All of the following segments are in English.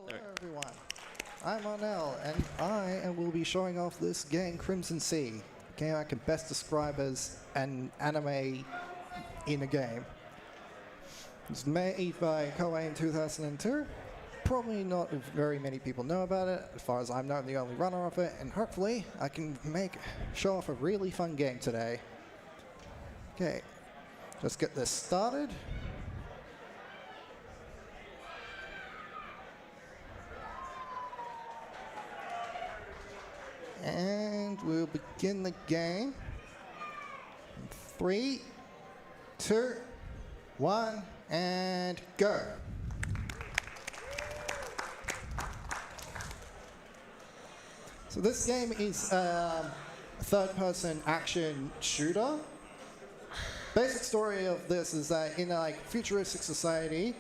Hello everyone, I'm Arnell and I will be showing off this game Crimson Sea, a game I can best describe as an anime in a game. It was made by Koei in 2002. Probably not very many people know about it. As far as I'm not the only runner of it, and hopefully I can show off a really fun game today. Okay, let's get this started. And we'll begin the game. 3, 2, 1, and go. So this game is a third-person action shooter. Basic story of this is that in a futuristic society,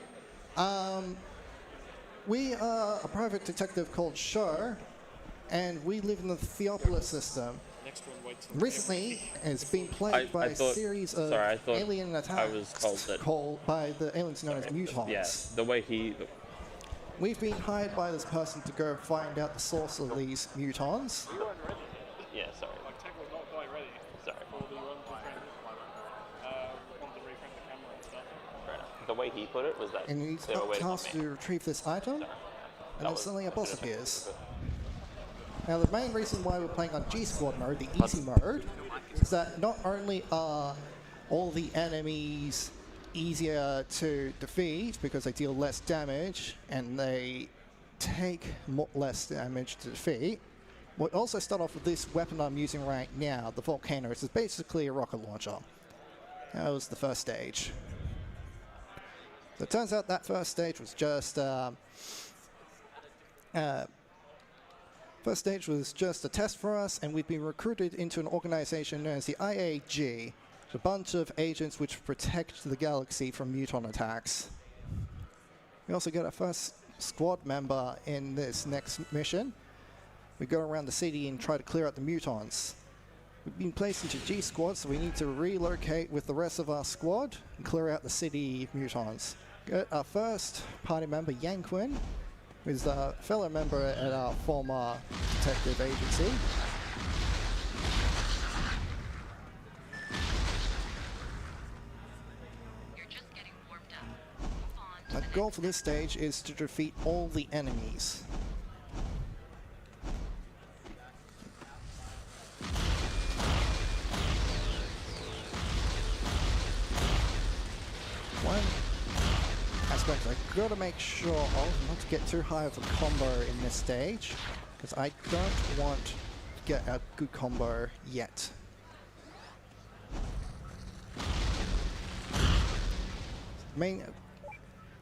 we are a private detective called Sho, and we live in the Theopolis system. Recently, it's been plagued by a series of alien attacks called by the aliens known as mutants. Yes, the way he... We've been hired by this person to go find out the source of these mutants. You weren't ready. Yeah, sorry. Like, Tech was not quite ready. Sorry. For the run to frame this one. Want to reframe the camera and stuff. Fair enough. The way he put it was that And he's they were waiting on tasked me. to retrieve this item, Sorry. and then suddenly a boss appears. Now, the main reason why we're playing on G-Squad mode, the easy mode, is that not only are all the enemies easier to defeat because they deal less damage and they take less damage to defeat, we also start off with this weapon I'm using right now, the Volcano. It's basically a rocket launcher. That was the first stage. So it turns out that first stage was just a test for us, and we've been recruited into an organization known as the IAG, a bunch of agents which protect the galaxy from mutant attacks. We also get our first squad member in this next mission. We go around the city and try to clear out the mutants. We've been placed into G Squad, so we need to relocate with the rest of our squad and clear out the city mutants. Get our first party member, Yanquin, who's a fellow member at our former detective agency. You're just getting warmed up. The goal for this stage is to defeat all the enemies. One aspect I've got to make sure of not to get too high of a combo in this stage, because I don't want to get a good combo yet.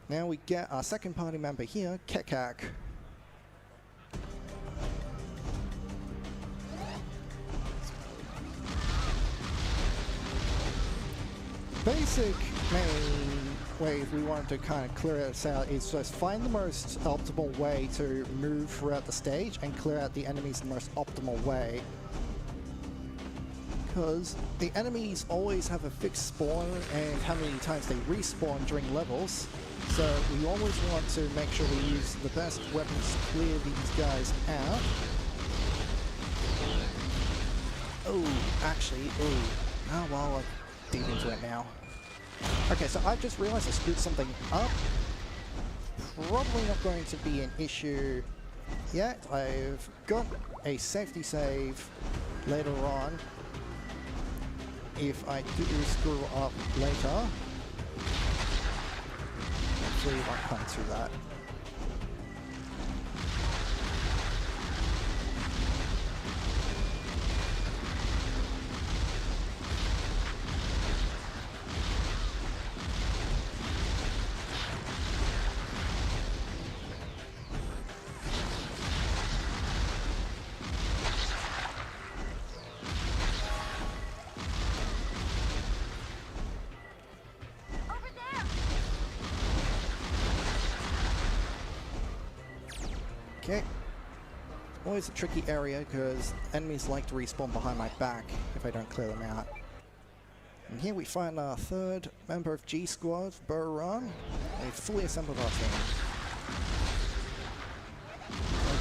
Now we get our second party member here, Kekak. Basic main way we want to kind of clear this out is just find the most optimal way to move throughout the stage and clear out the enemies in the most optimal way. Because the enemies always have a fixed spawn and how many times they respawn during levels. So we always want to make sure we use the best weapons to clear these guys out. Oh, actually, oh well, I'm deep into it now. Okay, so I've just realized I screwed something up. Probably not going to be an issue yet. I've got a safety save later on. If I do screw up later, hopefully I won't come through that. Okay. Always a tricky area because enemies like to respawn behind my back if I don't clear them out. And here we find our third member of G Squad, Buran. We've fully assembled our team.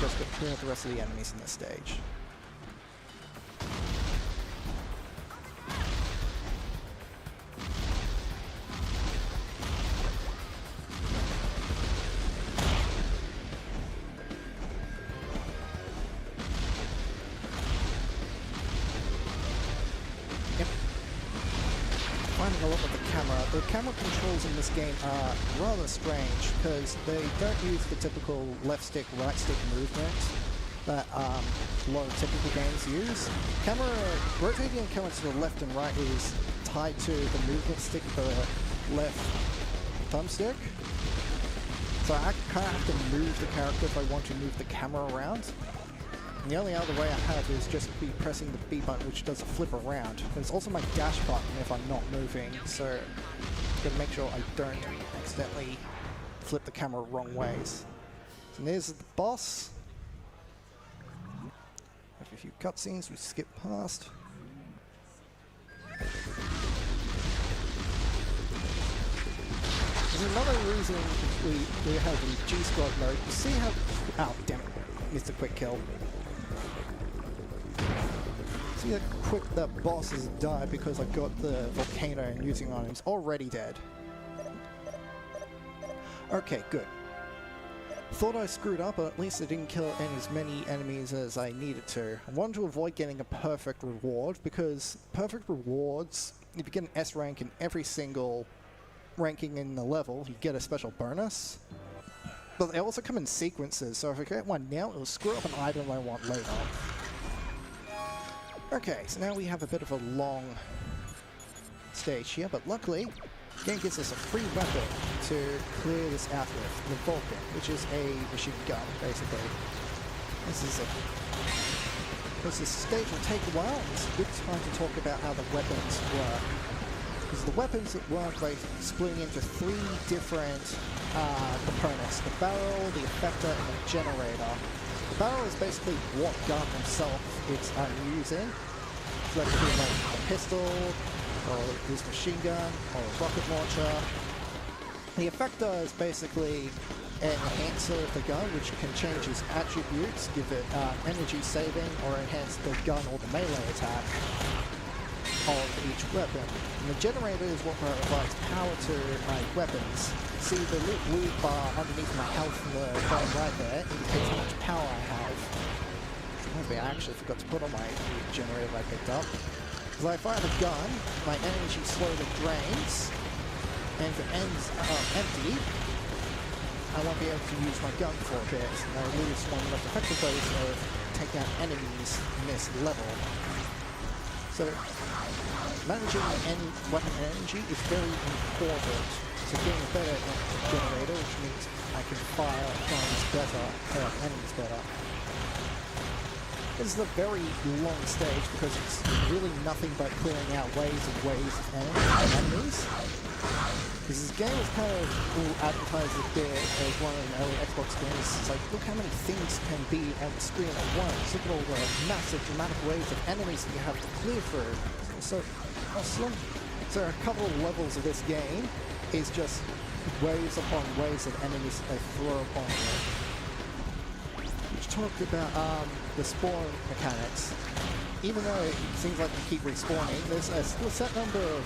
just to clear the rest of the enemies in this stage. Finding a lot with the camera. The camera controls in this game are rather strange because they don't use the typical left stick, right stick movement that a lot of typical games use. Rotating the camera to the left and right is tied to the movement stick, the left thumbstick. So I kind of have to move the character if I want to move the camera around. And the only other way I have is just be pressing the B button, which does a flip around. There's also my dash button if I'm not moving, so I'm gonna make sure I don't accidentally flip the camera wrong ways. So there's the boss. Have a few cutscenes we skip past. There's another reason we have the G-Squad mode. You see how... Oh, damn it. Missed a quick kill. See how quick that boss has died because I got the volcano and using on him. He's already dead. Okay, good. Thought I screwed up, but at least I didn't kill as many enemies as I needed to. I wanted to avoid getting a perfect reward because perfect rewards, if you get an S rank in every single ranking in the level, you get a special bonus. But they also come in sequences, so if I get one now, it will screw up an item I want later. Okay, so now we have a bit of a long stage here, but luckily, the game gives us a free weapon to clear this out with, the Vulcan, which is a machine gun, basically. This stage will take a while, it's a good time to talk about how the weapons work. Because the weapons work by splitting into 3 different components, the barrel, the effector, and the generator. The barrel is basically what gun himself is using. So that could be like a pistol, or his machine gun, or a rocket launcher. The effector is basically an enhancer of the gun, which can change his attributes, give it energy saving, or enhance the gun or the melee attack of each weapon. And the generator is what provides power to my weapons. See the blue bar underneath my health in the bottom right there indicates how much power I have. Maybe I actually forgot to put on my generator that I picked up. As I fire the gun, my energy slowly drains, and if it ends empty, I won't be able to use my gun for a bit, and I lose one of the effective ways of taking out enemies in this level. So, managing weapon energy is very important. So getting a better generator, which means I can fire guns better, enemies better. This is a very long stage because it's really nothing but clearing out waves and waves of enemies. Because this game was kind of advertised a bit as one of the early Xbox games. It's like, look how many things can be on the screen at once. Look at all the massive dramatic waves of enemies that you have to clear through. So awesome. So a couple of levels of this game is just waves upon waves of enemies that they throw upon you. Which talked about the spawn mechanics. Even though it seems like they keep respawning, there's a set number of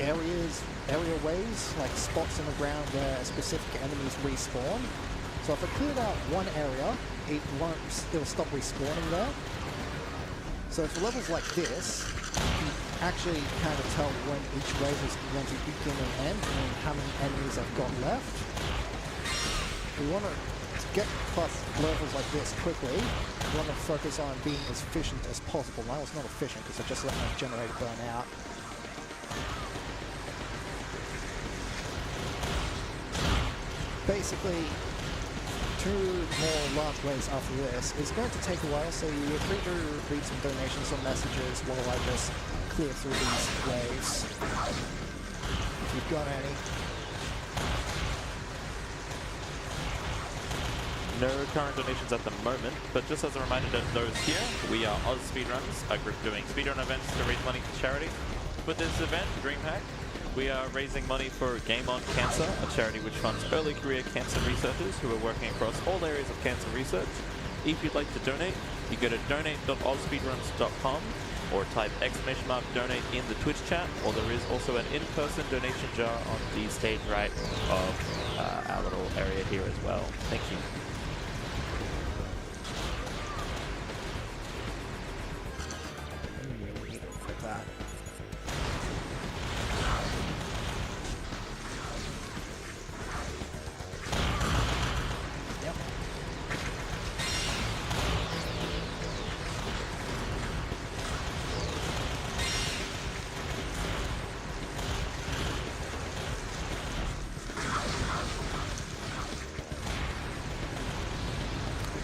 area waves, like spots in the ground where specific enemies respawn. So if I cleared out one area, it'll stop respawning there. So for levels like this, you actually kind of tell when each wave is going to begin and end, and how many enemies I've got left. We want to get past levels like this quickly. We want to focus on being as efficient as possible. Now it's not efficient because I just let my generator burn out. Basically, 2 more large waves after this. It's going to take a while, so you're free to read some donations or messages while I just clear through these waves. If you've got any. No current donations at the moment, but just as a reminder to those here, we are AusSpeedruns, a group doing speedrun events to raise money for charity. With this event, DreamHack, we are raising money for Game On Cancer, a charity which funds early career cancer researchers who are working across all areas of cancer research. If you'd like to donate, you go to donate.ausspeedruns.com or type !donate in the Twitch chat, or there is also an in-person donation jar on the stage right of our little area here as well. Thank you. Like that. Yep.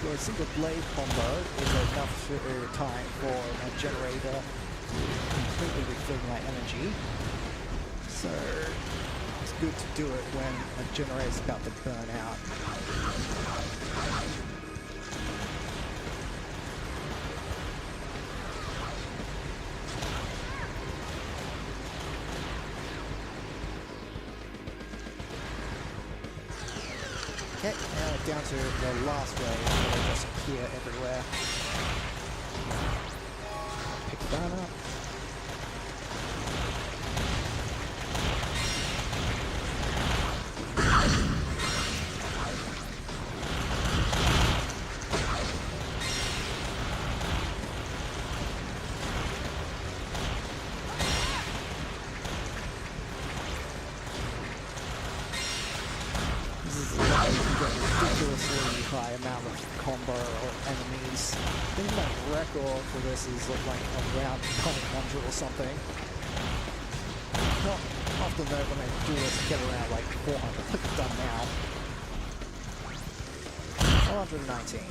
A single blade combo is enough time for a generator to completely refill my energy. So it's good to do it when a generator is about to burn out. Okay, now we're down to the last wave, where they just appear everywhere. Pick that up. Ridiculously high amount of combo or enemies. I think my record for this is like around 900 or something. Not often though when I do this I get around like 400 like I've done now. 419.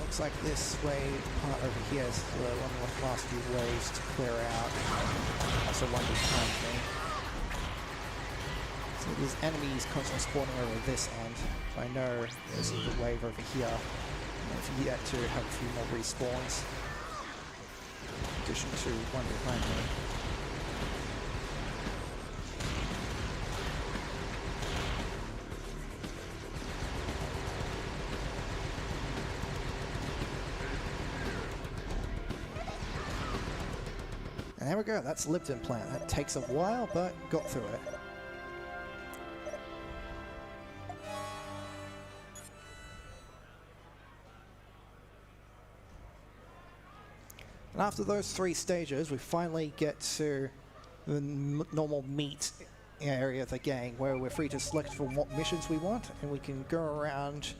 Looks like this wave part over here is one of the last few waves to clear out. Also one behind me. So there's enemies constantly spawning over this end. So I know this is the wave over here. And I've yet to have a few more respawns. In addition to one behind me. And there we go, that's Lipton plant. That takes a while, but got through it. And after those 3 stages, we finally get to the normal meat area of the game, where we're free to select from what missions we want, and we can go around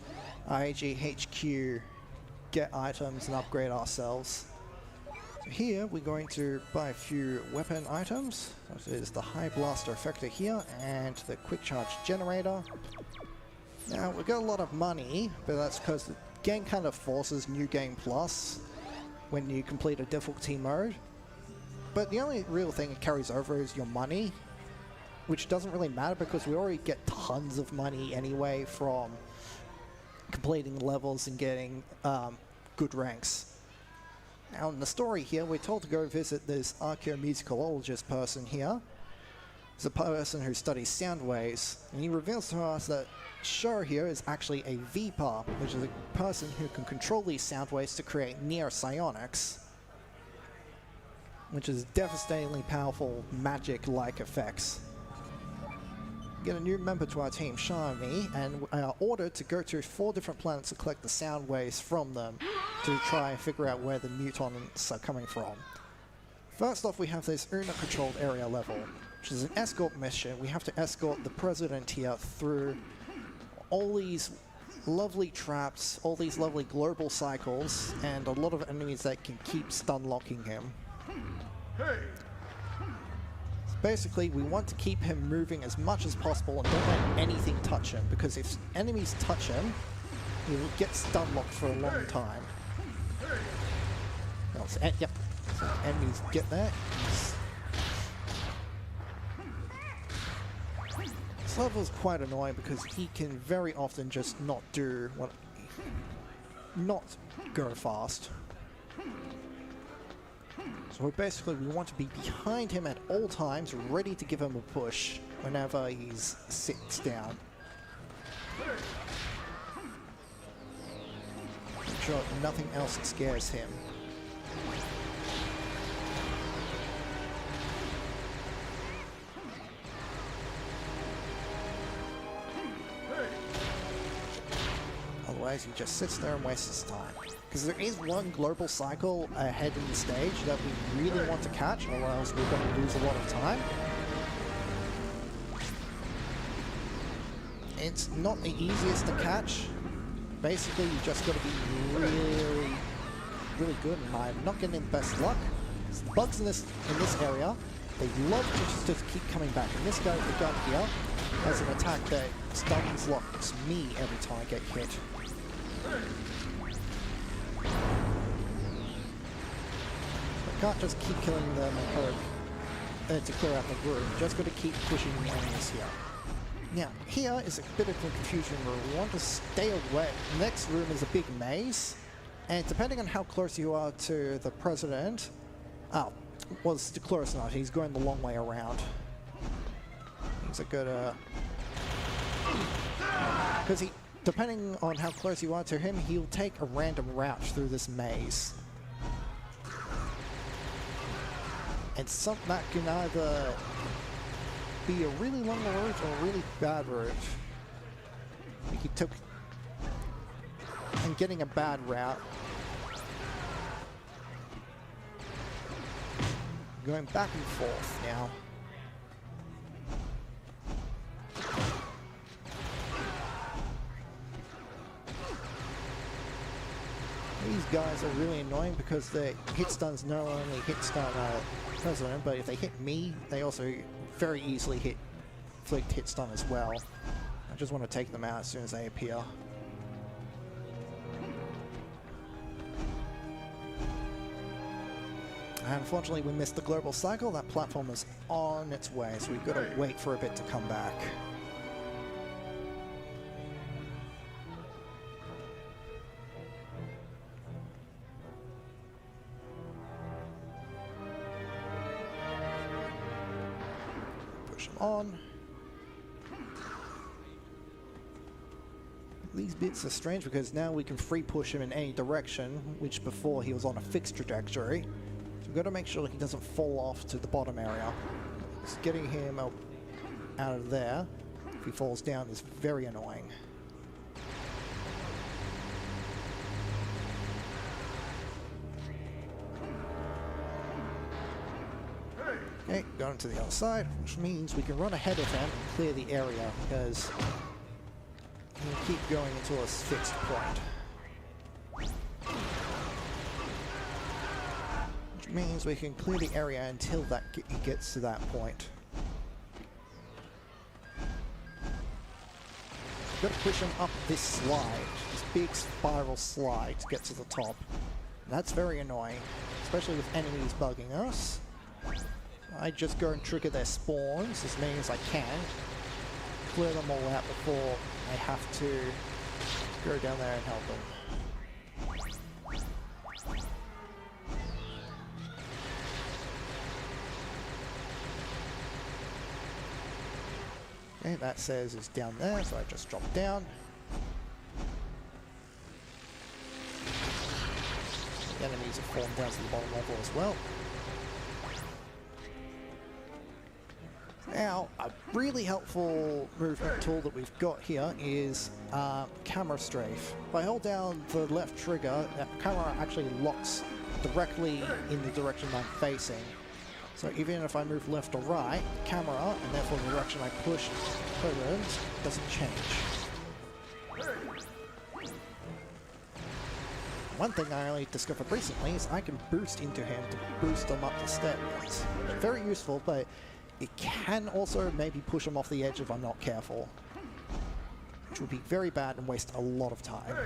ASDH2024, get items, and upgrade ourselves. Here we're going to buy a few weapon items. So there's the high blaster effector here and the quick charge generator. Now we've got a lot of money, but that's because the game kind of forces New Game Plus when you complete a difficulty mode. But the only real thing it carries over is your money, which doesn't really matter because we already get tons of money anyway from completing levels and getting good ranks. Now in the story here, we're told to go visit this archaeomusicologist person here. He's a person who studies sound waves, and he reveals to us that Show here is actually a Viper, which is a person who can control these sound waves to create near psionics, which is devastatingly powerful magic-like effects. Get a new member to our team, Shah and me, and we are ordered to go to 4 different planets to collect the sound waves from them to try and figure out where the mutants are coming from. First off, we have this UNA-controlled area level, which is an escort mission. We have to escort the president here through all these lovely traps, all these lovely global cycles, and a lot of enemies that can keep stun-locking him. Basically, we want to keep him moving as much as possible and don't let anything touch him, because if enemies touch him, he'll get stun-locked for a long time. Oh, so, yep, so enemies get there. This level is quite annoying because he can very often just not do what... not go fast. So basically we want to be behind him at all times, ready to give him a push whenever he sits down. Make sure nothing else scares him. Otherwise he just sits there and wastes his time. Because there is one global cycle ahead in the stage that we really want to catch, or else we're going to lose a lot of time. It's not the easiest to catch. Basically, you just got to be really, really good, and I'm not getting the best luck. It's the bugs in this area, they love to just keep coming back. And this guy, the gun here, has an attack that stuns locks me every time I get hit. I can't just keep killing them and hope to clear out the room. Just got to keep pushing the enemies here. Now, here is a bit of a confusion where we want to stay away. The next room is a big maze, and depending on how close you are to the president, was close enough. He's going the long way around. He's a good, because depending on how close you are to him, he'll take a random route through this maze. And that can either be a really long route or a really bad route. He took... and getting a bad route. Going back and forth now. These guys are really annoying because their hit stuns not only hit stun President, but if they hit me, they also very easily inflict hit stun as well. I just want to take them out as soon as they appear. And unfortunately, we missed the global cycle. That platform is on its way, so we've got to wait for a bit to come back. On. These bits are strange because now we can free push him in any direction, which before he was on a fixed trajectory. So we've got to make sure he doesn't fall off to the bottom area. Just getting him out of there, if he falls down, is very annoying. Okay, going to the other side, which means we can run ahead of him and clear the area, because he'll keep going until a fixed point. Which means we can clear the area until he gets to that point. We've got to push him up this slide, this big spiral slide to get to the top. And that's very annoying, especially with enemies bugging us. I just go and trigger their spawns as many as I can, clear them all out before I have to go down there and help them. Okay, that says it's down there, so I just drop down. The enemies have fallen down to the bottom level as well. Now, a really helpful movement tool that we've got here is camera strafe. If I hold down the left trigger, that camera actually locks directly in the direction I'm facing. So even if I move left or right, the camera, and therefore the direction I push doesn't change. One thing I only discovered recently is I can boost into him to boost him up the stairs. Very useful, but it can also maybe push him off the edge if I'm not careful, which would be very bad and waste a lot of time.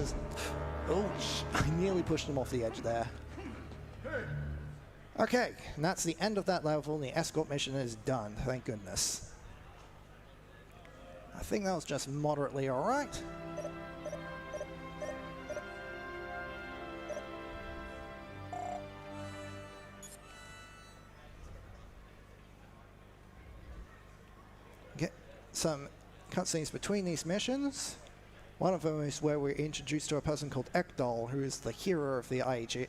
just... Oh, I nearly pushed him off the edge there. Okay, and that's the end of that level, and the escort mission is done, thank goodness. I think that was just moderately alright. Get some cutscenes between these missions. One of them is where we're introduced to a person called Ekdal, who is the hero of the IAG,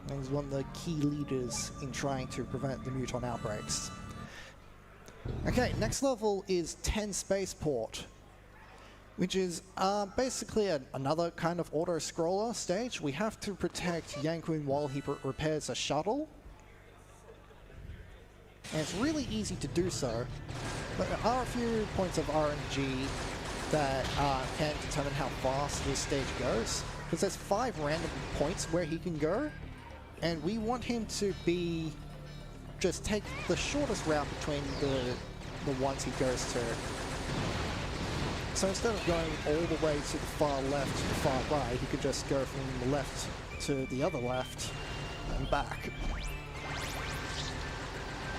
and he's one of the key leaders in trying to prevent the muton outbreaks. Okay, next level is 10 Spaceport, which is basically another kind of auto-scroller stage. We have to protect Yanquin while he repairs a shuttle. And it's really easy to do so, but there are a few points of RNG that can determine how fast this stage goes. Because there's 5 random points where he can go, and we want him to be just take the shortest route between the ones he goes to. So instead of going all the way to the far left to the far right, he could just go from the left to the other left and back.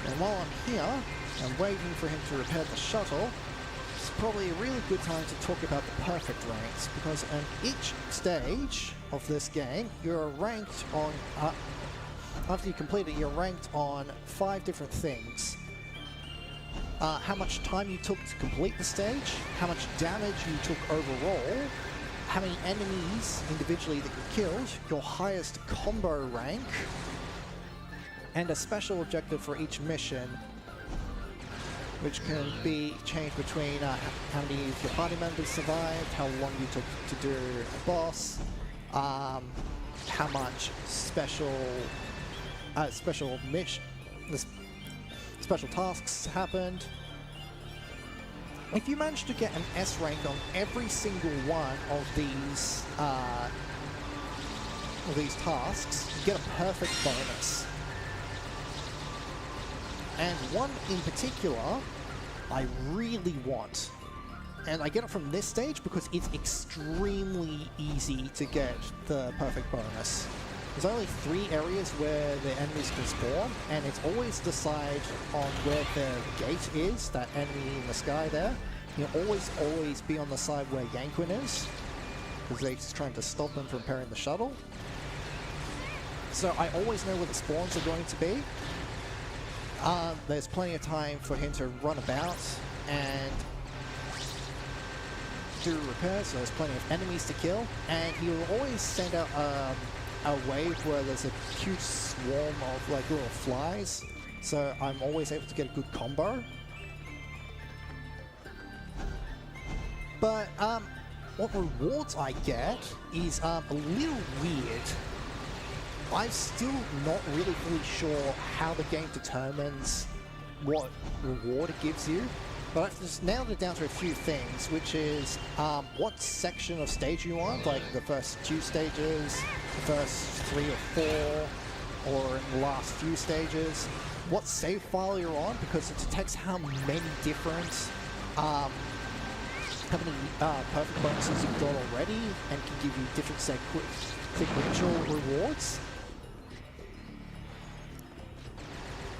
And while I'm here, I'm waiting for him to repair the shuttle. It's probably a really good time to talk about the perfect ranks, because on each stage of this game, you're ranked on, after you complete it, you're ranked on 5 different things. How much time you took to complete the stage, how much damage you took overall, how many enemies individually that you killed, your highest combo rank, and a special objective for each mission, which can be changed between how many of your party members survived, how long you took to do a boss, how much special tasks happened. If you manage to get an S rank on every single one of these tasks, you get a perfect bonus. And one in particular, I really want. And I get it from this stage because it's extremely easy to get the perfect bonus. There's only 3 areas where the enemies can spawn, and it's always the side on where the gate is, that enemy in the sky there. You'll always be on the side where Yanquin is, because they're just trying to stop them from repairing the shuttle. So I always know where the spawns are going to be. There's plenty of time for him to run about and do repairs, so there's plenty of enemies to kill, and he will always send out a wave where there's a huge swarm of like little flies, so I'm always able to get a good combo. But what rewards I get is a little weird. I'm still not really fully sure how the game determines what reward it gives you, but I've just nailed it down to a few things, which is what section of stage you want, like the first 2 stages, the first 3 or 4, or in the last few stages, what save file you're on, because it detects how many different perfect bonuses you've got already, and can give you different sequential rewards.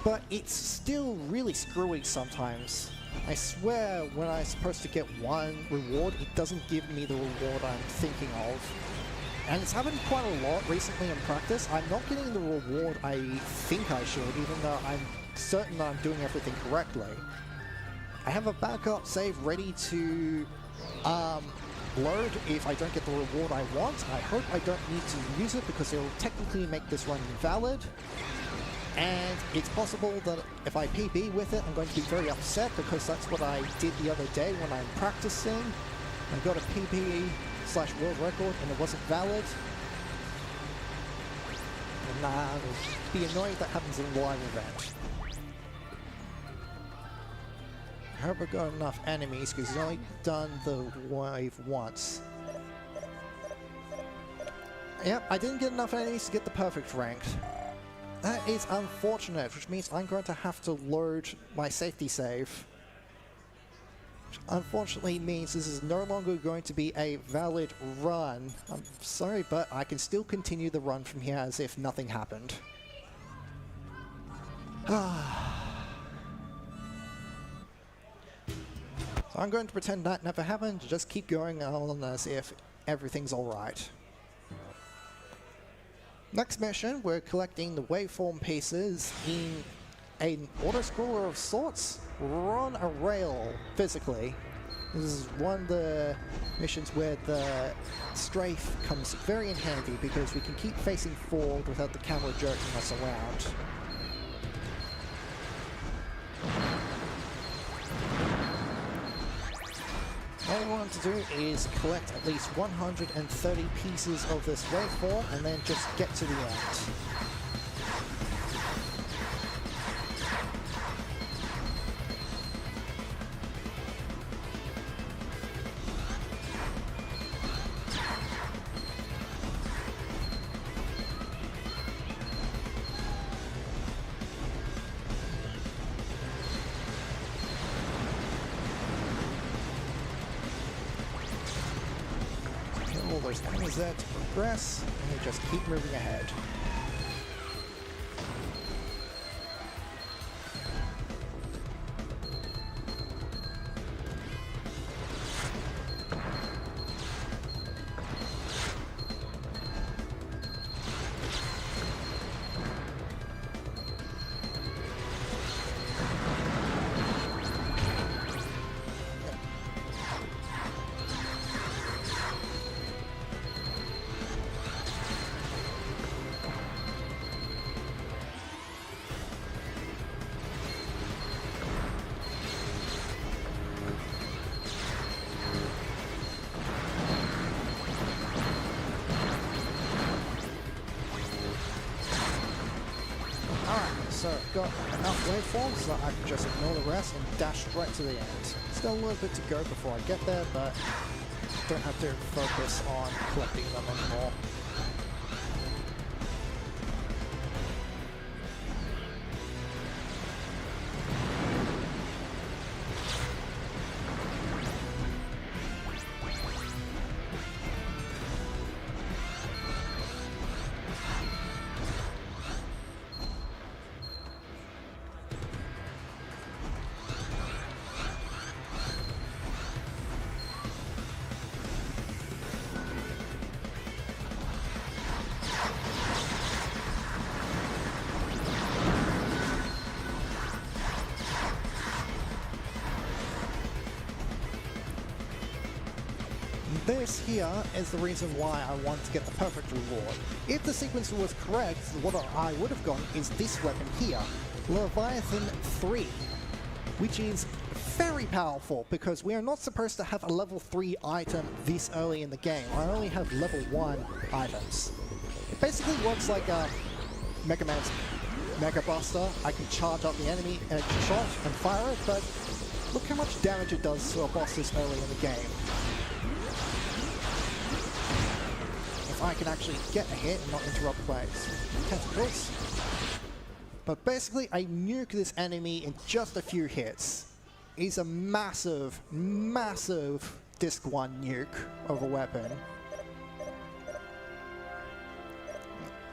But it's still really screwy sometimes. I swear when I'm supposed to get one reward, it doesn't give me the reward I'm thinking of. And it's happened quite a lot recently in practice. I'm not getting the reward I think I should, even though I'm certain that I'm doing everything correctly. I have a backup save ready to load if I don't get the reward I want. I hope I don't need to use it because it'll technically make this run invalid. And it's possible that if I PB with it, I'm going to be very upset, because that's what I did the other day when I'm practicing. I got a PB/world record and it wasn't valid. And I'll be annoyed if that happens in a live event. I hope I got enough enemies, because he's only done the wave once. Yep, I didn't get enough enemies to get the perfect rank. That is unfortunate, which means I'm going to have to load my safety save. Unfortunately means this is no longer going to be a valid run. I'm sorry, but I can still continue the run from here as if nothing happened. So I'm going to pretend that never happened, just keep going on as if everything's alright. Next mission, we're collecting the waveform pieces in an auto-scroller of sorts. We're on a rail, physically. This is one of the missions where the strafe comes very in handy because we can keep facing forward without the camera jerking us around. All we want to do is collect at least 130 pieces of this waveform and then just get to the end. There's enemies there to progress, and we just keep moving ahead. So I've got enough waveforms so that I can just ignore the rest and dash straight to the end. Still a little bit to go before I get there, but don't have to focus on collecting them anymore. This here is the reason why I want to get the perfect reward. If the sequence was correct, what I would have gotten is this weapon here, Leviathan 3, which is very powerful because we are not supposed to have a level 3 item this early in the game. I only have level 1 items. It basically works like Mega Man's Mega Buster. I can charge up the enemy and shot and fire it, but look how much damage it does to a boss this early in the game. I can actually get a hit and not interrupt by tentacles. But basically, I nuke this enemy in just a few hits. He's a massive, massive Disc 1 nuke of a weapon.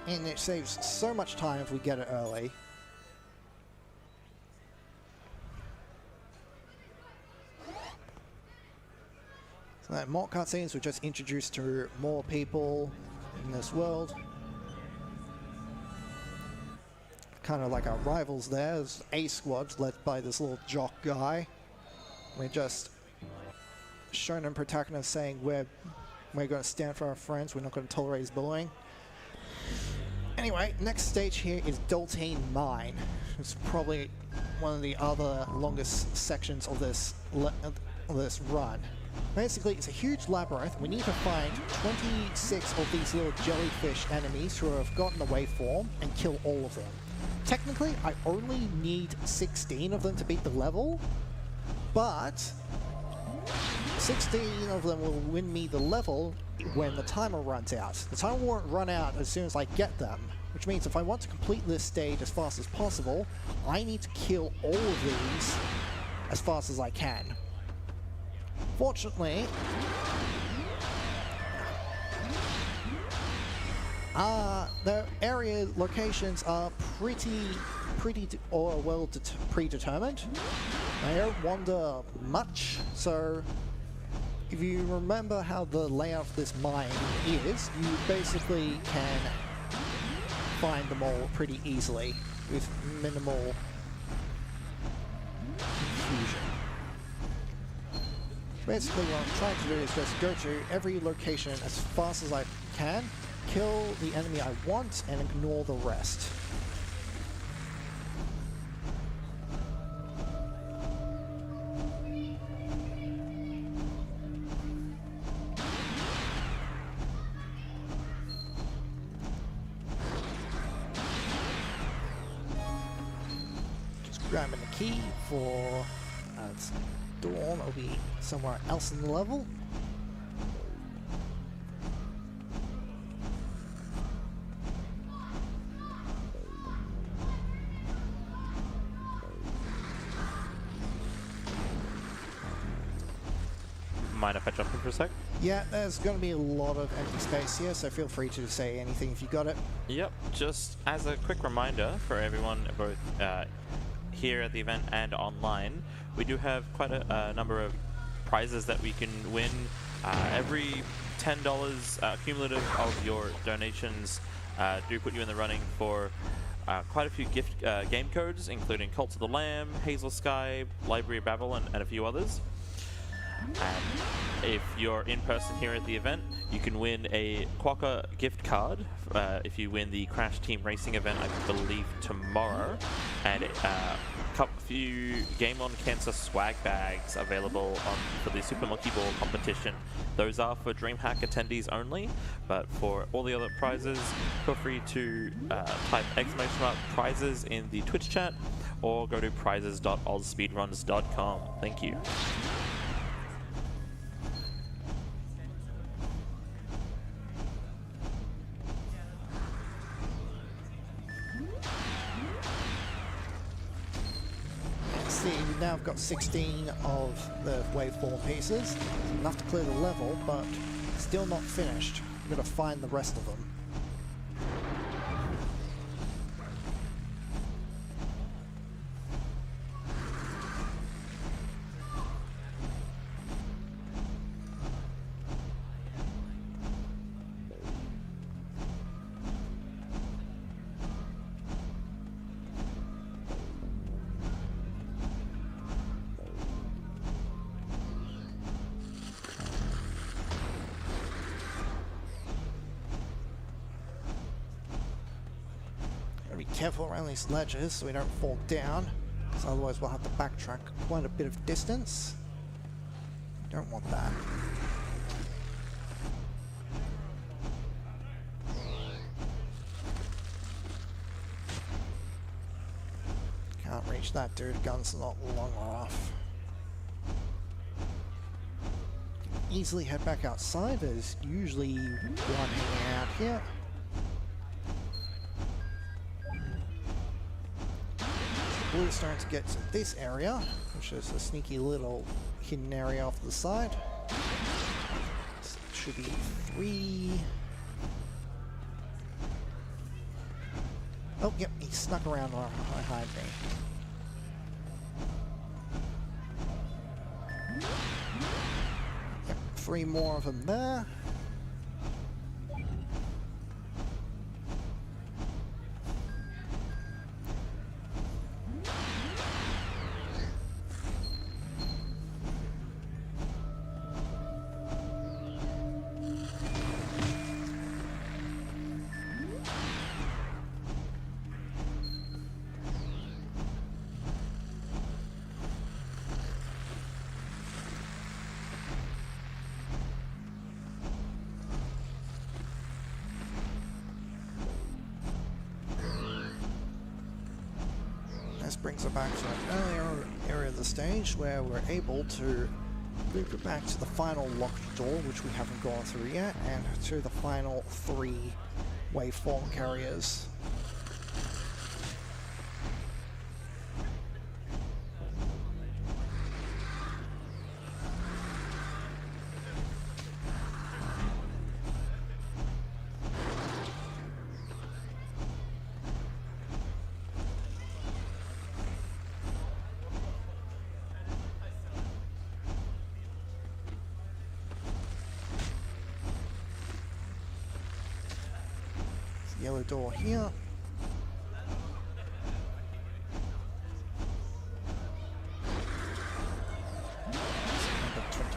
And it saves so much time if we get it early. So more cutscenes were just introduced to more people in this world. Kind of like our rivals there. There's A Squad led by this little jock guy. We're just shonen protagonists saying we're going to stand for our friends, we're not going to tolerate his bullying. Anyway, next stage here is Doltine Mine. It's probably one of the other longest sections of this run. Basically, it's a huge labyrinth. We need to find 26 of these little jellyfish enemies who have gotten the waveform and kill all of them. Technically, I only need 16 of them to beat the level, but 16 of them will win me the level when the timer runs out. The timer won't run out as soon as I get them, which means if I want to complete this stage as fast as possible, I need to kill all of these as fast as I can. Fortunately, the area locations are predetermined. They don't wander much, so if you remember how the layout of this mine is, you basically can find them all pretty easily with minimal confusion. Basically what I'm trying to do is just go to every location as fast as I can, kill the enemy I want, and ignore the rest. Just grabbing the key for Dawn. It'll be somewhere else in the level. Mind if I jump in for a sec? Yeah, there's going to be a lot of empty space here, so feel free to say anything if you got it. Yep, just as a quick reminder for everyone, both here at the event and online, we do have quite a number of prizes that we can win. Every $10 cumulative of your donations do put you in the running for quite a few gift game codes, including Cult of the Lamb, Hazel Sky, Library of Babel, and a few others. If you're in person here at the event, you can win a Quokka gift card if you win the Crash Team Racing event, I believe, tomorrow. And a few Game On Cancer swag bags available for the Super Monkey Ball competition. Those are for DreamHack attendees only, but for all the other prizes, feel free to type !prizes in the Twitch chat or go to prizes.ausspeedruns.com. Thank you. Now I've got 16 of the waveform pieces, enough to clear the level, but still not finished. I've got to find the rest of them. Be careful around these ledges so we don't fall down, because otherwise we'll have to backtrack quite a bit of distance. Don't want that. Can't reach that dude, gun's not long enough. Easily head back outside, there's usually one hanging out here. Blue's starting to get to this area, which is a sneaky little hidden area off to the side. So it should be 3. Oh, yep, he snuck around behind me. Yep, 3 more of them there. This brings us back to an earlier area of the stage where we're able to move it back to the final locked door, which we haven't gone through yet, and to the final 3 waveform carriers. Yellow door here. Number 20.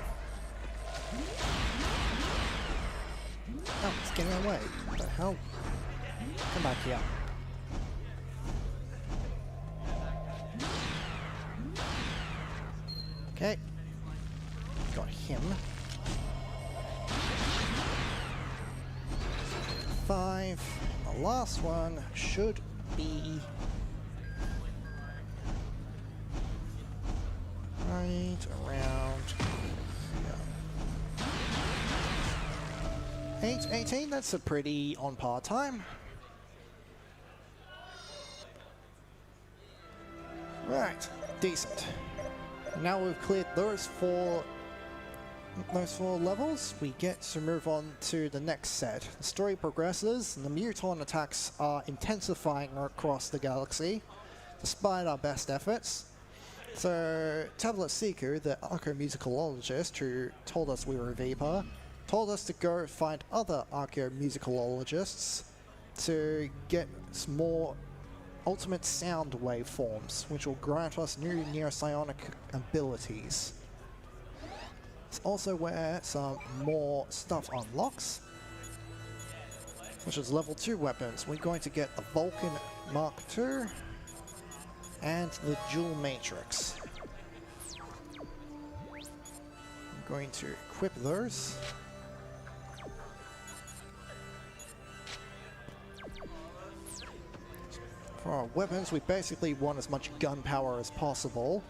Oh, it's getting away. What the hell? Come back here. Okay. Got him. 5. The last one should be right around here. 8:18, that's a pretty on par time. Right, decent. Now we've cleared those four levels, we get to move on to the next set. The story progresses, and the muton attacks are intensifying across the galaxy, despite our best efforts. So, Tablet Seeker, the archaeomusicologist who told us we were Vapor, told us to go find other archaeomusicologists to get some more ultimate sound waveforms, which will grant us new neopsionic abilities. It's also where some more stuff unlocks, which is level 2 weapons. We're going to get the Vulcan Mark II and the Jewel Matrix. I'm going to equip those. For our weapons, we basically want as much gunpowder as possible.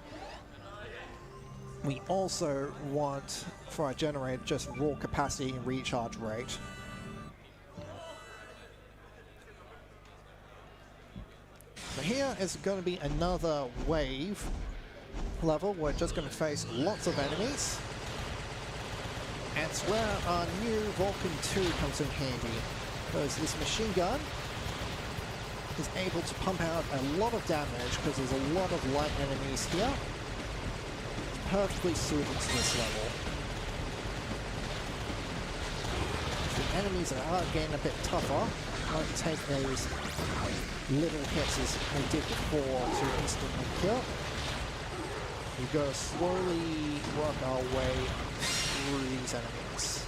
We also want, for our generator, just raw capacity and recharge rate. So here is going to be another wave level. We're just going to face lots of enemies. And it's where our new Vulcan 2 comes in handy. Because this machine gun is able to pump out a lot of damage because there's a lot of light enemies here. Perfectly suited to this level. The enemies are getting a bit tougher. I like to take those little hits as I did before to instantly kill. We go slowly work our way through these enemies.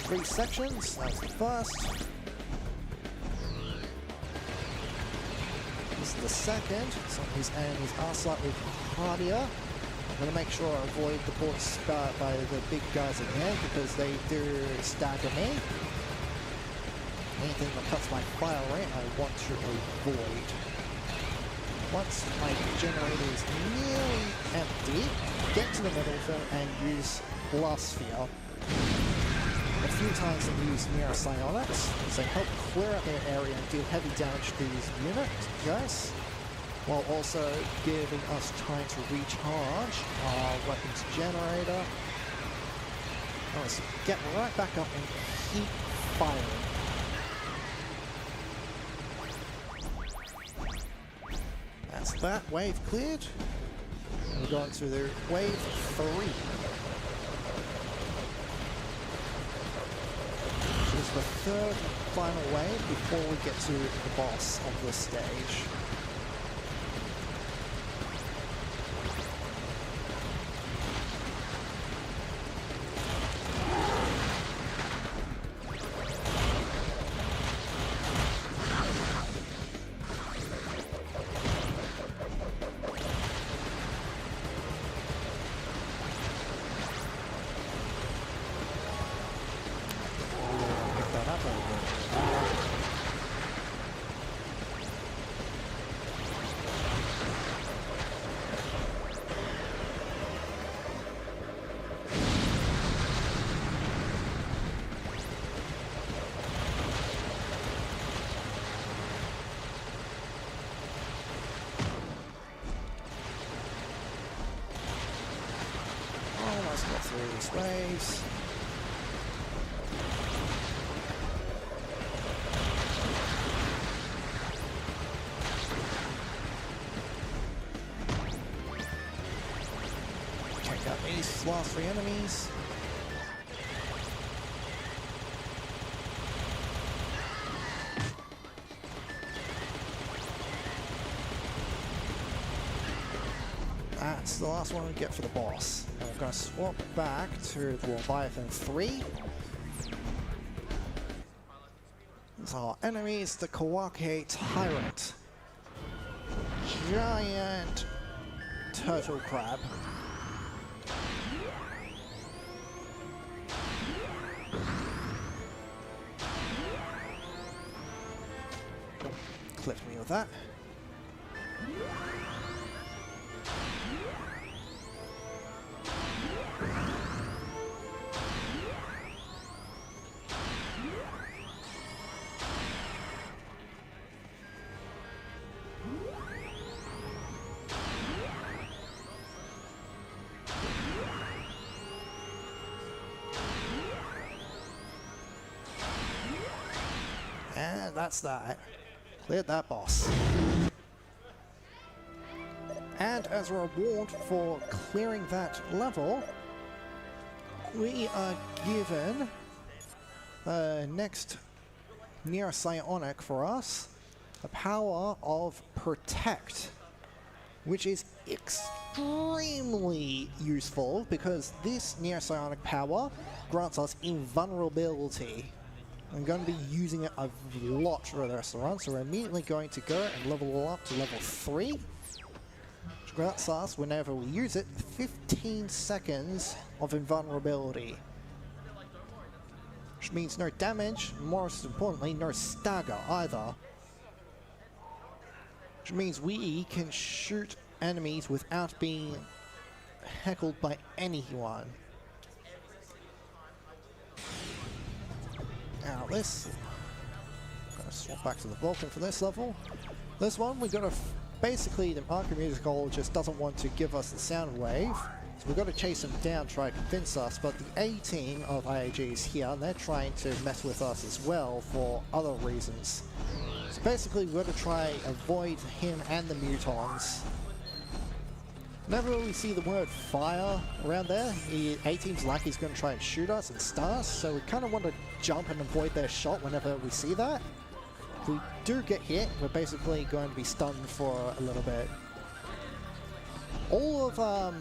3 sections, that's the first. This is the second. Some of these enemies are slightly hardier. I'm going to make sure I avoid the bullets spat by the big guys again because they do stagger me. Anything that cuts my fire rate, I want to avoid. Once my generator is nearly empty, get to the middle of them and use Blast Sphere. A few times I've used neopsionics, as they help clear out their area and deal heavy damage to these units, guys, while also giving us time to recharge our weapons generator. Let's get right back up and keep firing. That's that wave cleared. We're going to the wave 3. Which is the third final wave before we get to the boss of this stage. Through these waves. Check out these last 3 enemies. That's the last one we get for the boss. And we're going to swap back to the Leviathan 3. So our enemy is the Kawake Tyrant. Giant turtle crab. Clipped me with that. And that's that. Cleared that boss. And as a reward for clearing that level, we are given next near psionic for us, the power of Protect, which is extremely useful because this near psionic power grants us invulnerability. I'm going to be using it a lot for the rest of the run, so we're immediately going to go and level up to level 3, which grants us, whenever we use it, 15 seconds of invulnerability. Which means no damage, most importantly, no stagger either. Which means we can shoot enemies without being heckled by anyone. Now this, I'm going to swap back to the Vulcan for this level. This one, we got to basically the archaeomusicologist doesn't want to give us the sound wave, so we've got to chase him down, try to convince us. But the A team of IAG is here, and they're trying to mess with us as well for other reasons. So basically, we've got to try avoid him and the mutons. Whenever we see the word fire around there, the A-team's like he's going to try and shoot us and stun us, so we kind of want to jump and avoid their shot whenever we see that. If we do get hit, we're basically going to be stunned for a little bit. All of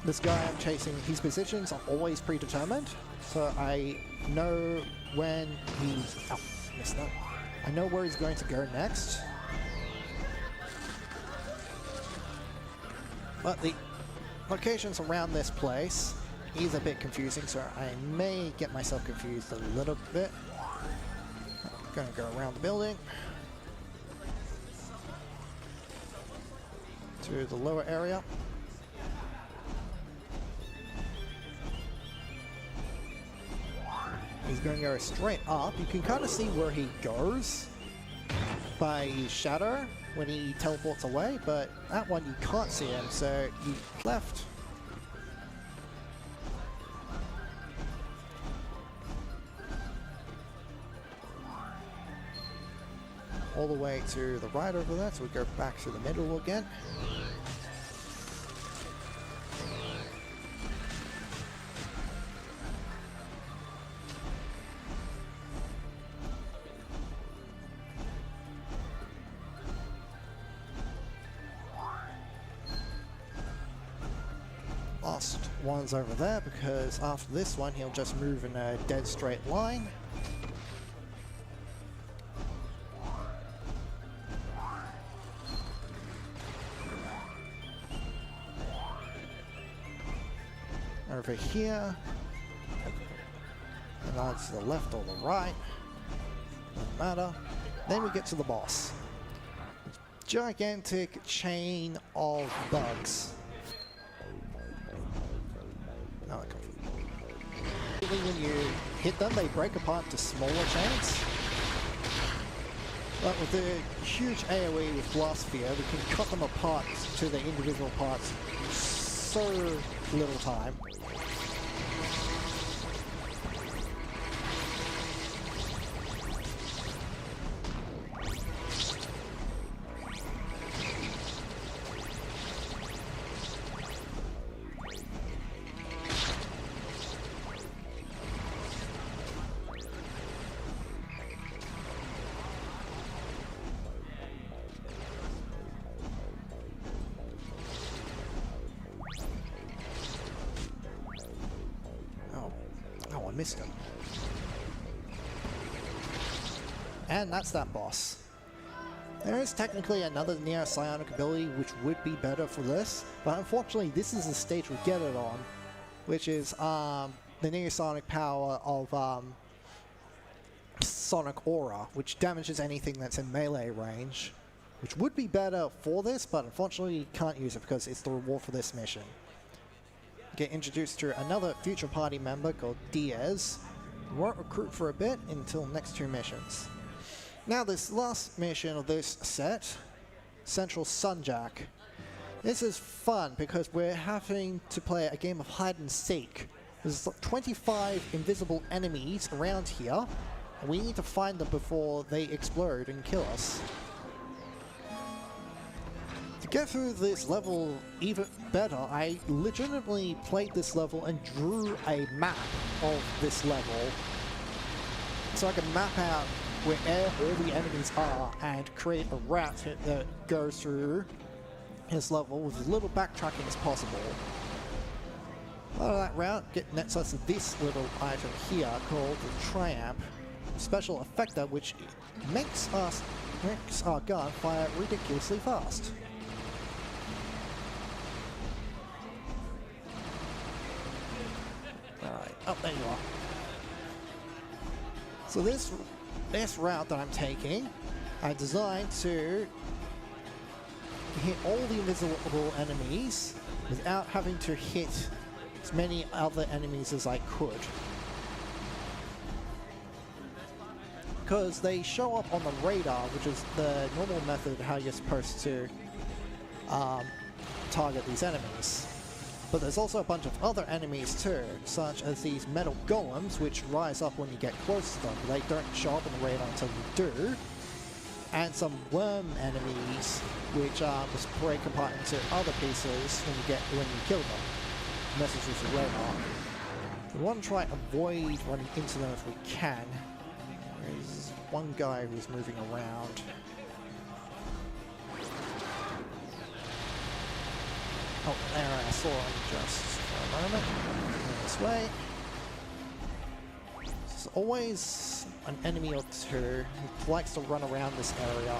this guy I'm chasing, his positions are always predetermined, so I know when he's... Oh, missed that. I know where he's going to go next. But the locations around this place is a bit confusing, so I may get myself confused a little bit. I'm gonna go around the building to the lower area. He's going to go straight up. You can kind of see where he goes by his shadow when he teleports away, but that one you can't see him, so you left. All the way to the right over there, so we go back to the middle again. Last one's over there, because after this one he'll just move in a dead straight line. Over here, and that's to the left or the right, doesn't matter. Then we get to the boss. Gigantic chain of bugs. When you hit them, they break apart to smaller chains. But with the huge AoE with Blast Sphere, we can cut them apart to their individual parts in so little time. missed him. And that's that boss. There is technically another Neo Psionic ability which would be better for this, but unfortunately this is the stage we get it on, which is the Neo Psionic power of Sonic Aura, which damages anything that's in melee range, which would be better for this, but unfortunately you can't use it because it's the reward for this mission. Get introduced to another future party member called Diaz. We won't recruit for a bit until next 2 missions. Now this last mission of this set, Central Sunjack. This is fun because we're having to play a game of hide and seek. There's 25 invisible enemies around here, and we need to find them before they explode and kill us. To get through this level even better, I legitimately played this level and drew a map of this level so I can map out where all the enemies are and create a route that goes through this level with as little backtracking as possible. Part of that route nets us this little item here called the Triamp Special Effector, which makes our gun fire ridiculously fast. Alright, oh, there you are. So this route that I'm taking, I designed to hit all the invisible enemies without having to hit as many other enemies as I could. Because they show up on the radar, which is the normal method how you're supposed to target these enemies. But there's also a bunch of other enemies too, such as these metal golems, which rise up when you get close to them. They don't show up on the radar until you do. And some worm enemies, which just break apart into other pieces when you kill them. Messes with the radar. We want to try and avoid running into them if we can. There's one guy who's moving around. Oh, there I saw him just for a moment. This way. There's always an enemy or two who likes to run around this area.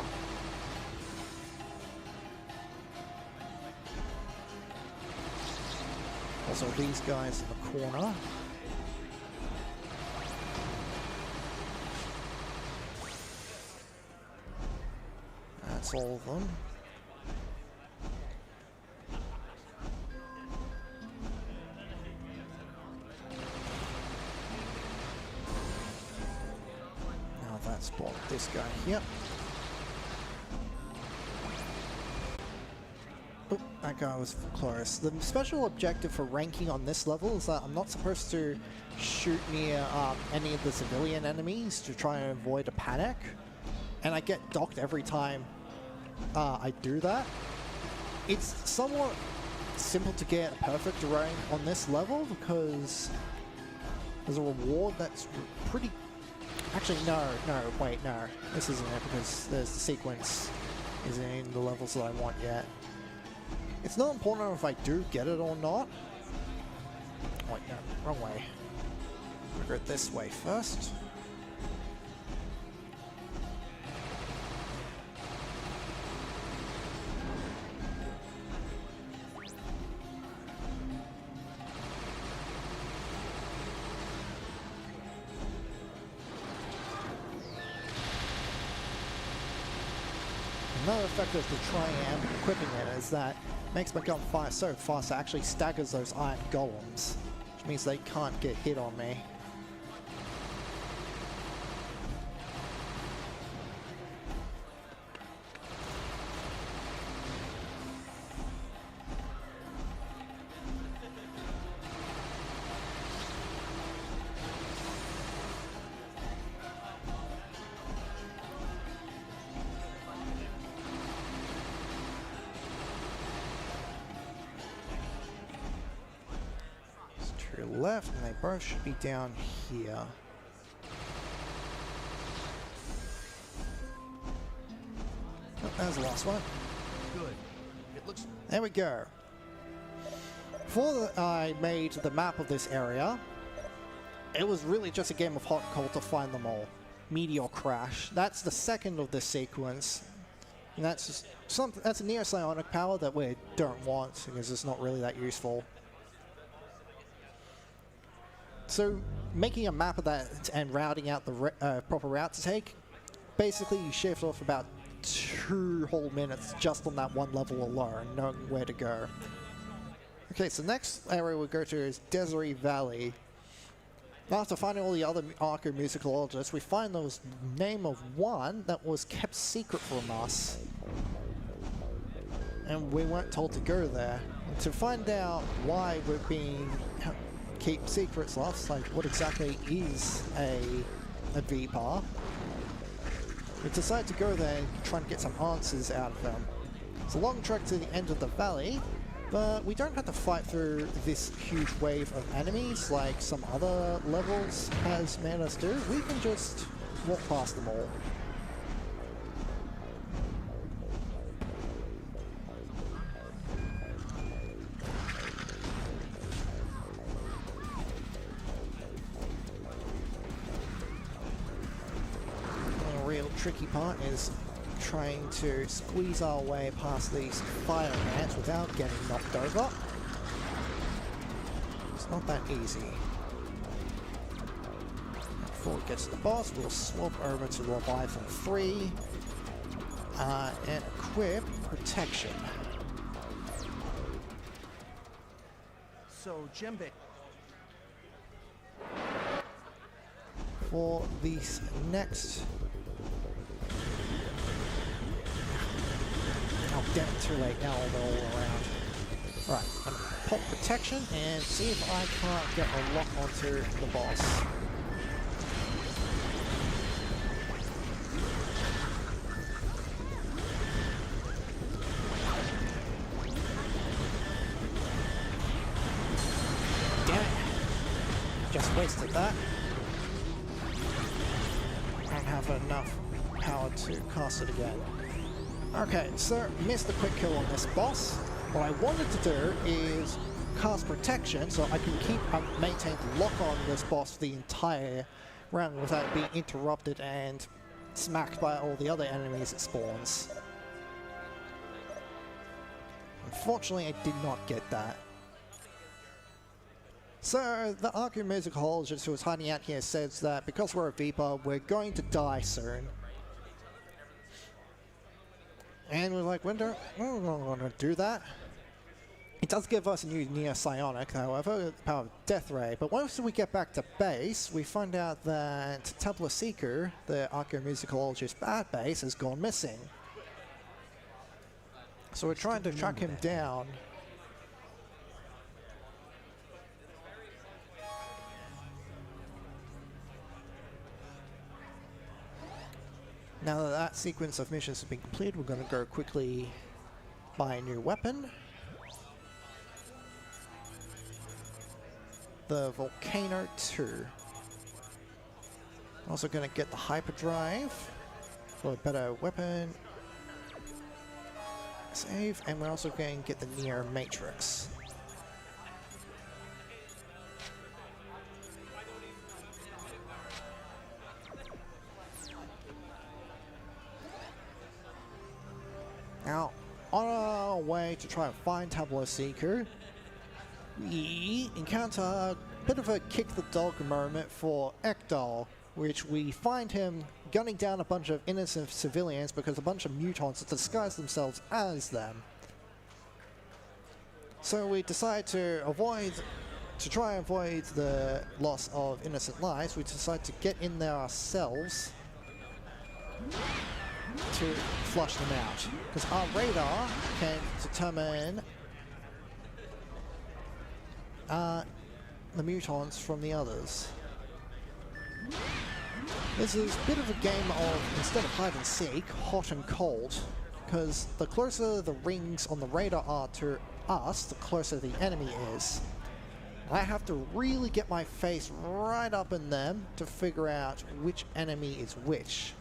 Also, these guys in the corner. That's all of them. Now that's blocked this guy here. Oh, that guy was close. The special objective for ranking on this level is that I'm not supposed to shoot near any of the civilian enemies to try and avoid a panic. And I get docked every time I do that. It's somewhat simple to get a perfect rank on this level because there's a reward that's pretty... Actually, no, wait, no. This isn't it because there's the sequence isn't in the levels that I want yet. It's not important if I do get it or not. Wait, no, wrong way. I'm gonna go this way first. Another effect of the Triamp equipping it is that it makes my gun fire so fast it actually staggers those iron golems, which means they can't get hit on me. To your left, and they both should be down here. Oh, there's the last one. Good. It looks... There we go. Before I made the map of this area, it was really just a game of hot and cold to find them all. Meteor crash. That's the second of this sequence. And that's just that's a near psionic power that we don't want because it's not really that useful. So making a map of that and routing out the proper route to take, basically you shift off about 2 whole minutes just on that one level alone, knowing where to go. Okay, so next area we'll go to is Desiree Valley. After finding all the other archaeomusicologists, we find the name of one that was kept secret from us. And we weren't told to go there. And to find out why we're being keep secrets lost, like what exactly is a VPAR, we decided to go there and try and get some answers out of them. It's a long trek to the end of the valley, but we don't have to fight through this huge wave of enemies like some other levels has made us do. We can just walk past them all. The real tricky part is trying to squeeze our way past these fire ants without getting knocked over. It's not that easy. Before we get to the boss, we'll swap over to Leviathan 3 and equip Protection. So, Jembe. For these next... Oh, damn it, too late. Now they're all around. Right, I'm gonna pop Protection and see if I can't get a lock onto the boss. Damn it. Just wasted that. Don't have enough power to cast it again. Okay, so missed a quick kill on this boss. What I wanted to do is cast Protection so I can keep maintain the lock on this boss the entire round without being interrupted and smacked by all the other enemies it spawns. Unfortunately, I did not get that. So, the archaeomusicologist who was hiding out here says that because we're a Viper, we're going to die soon. And we're like, we're not going to do that. It does give us a new near psionic, however, the power of Death Ray. But once we get back to base, we find out that Templar Seeker, the archaeomusicologist's bad base, has gone missing. So we're trying to track him down. Now that that sequence of missions has been completed, we're going to go quickly buy a new weapon. The Volcano 2. Also going to get the Hyperdrive for a better weapon. Save, and we're also going to get the Near Matrix. Now, on our way to try and find Tableau Seeker, we encounter a bit of a kick-the-dog moment for Ekdal, which we find him gunning down a bunch of innocent civilians because a bunch of mutants have disguised themselves as them. So we decide to try and avoid the loss of innocent lives, we decide to get in there ourselves to flush them out, because our radar can determine the mutants from the others. This is a bit of a game of, instead of hide and seek, hot and cold, because the closer the rings on the radar are to us, the closer the enemy is. I have to really get my face right up in them to figure out which enemy is which.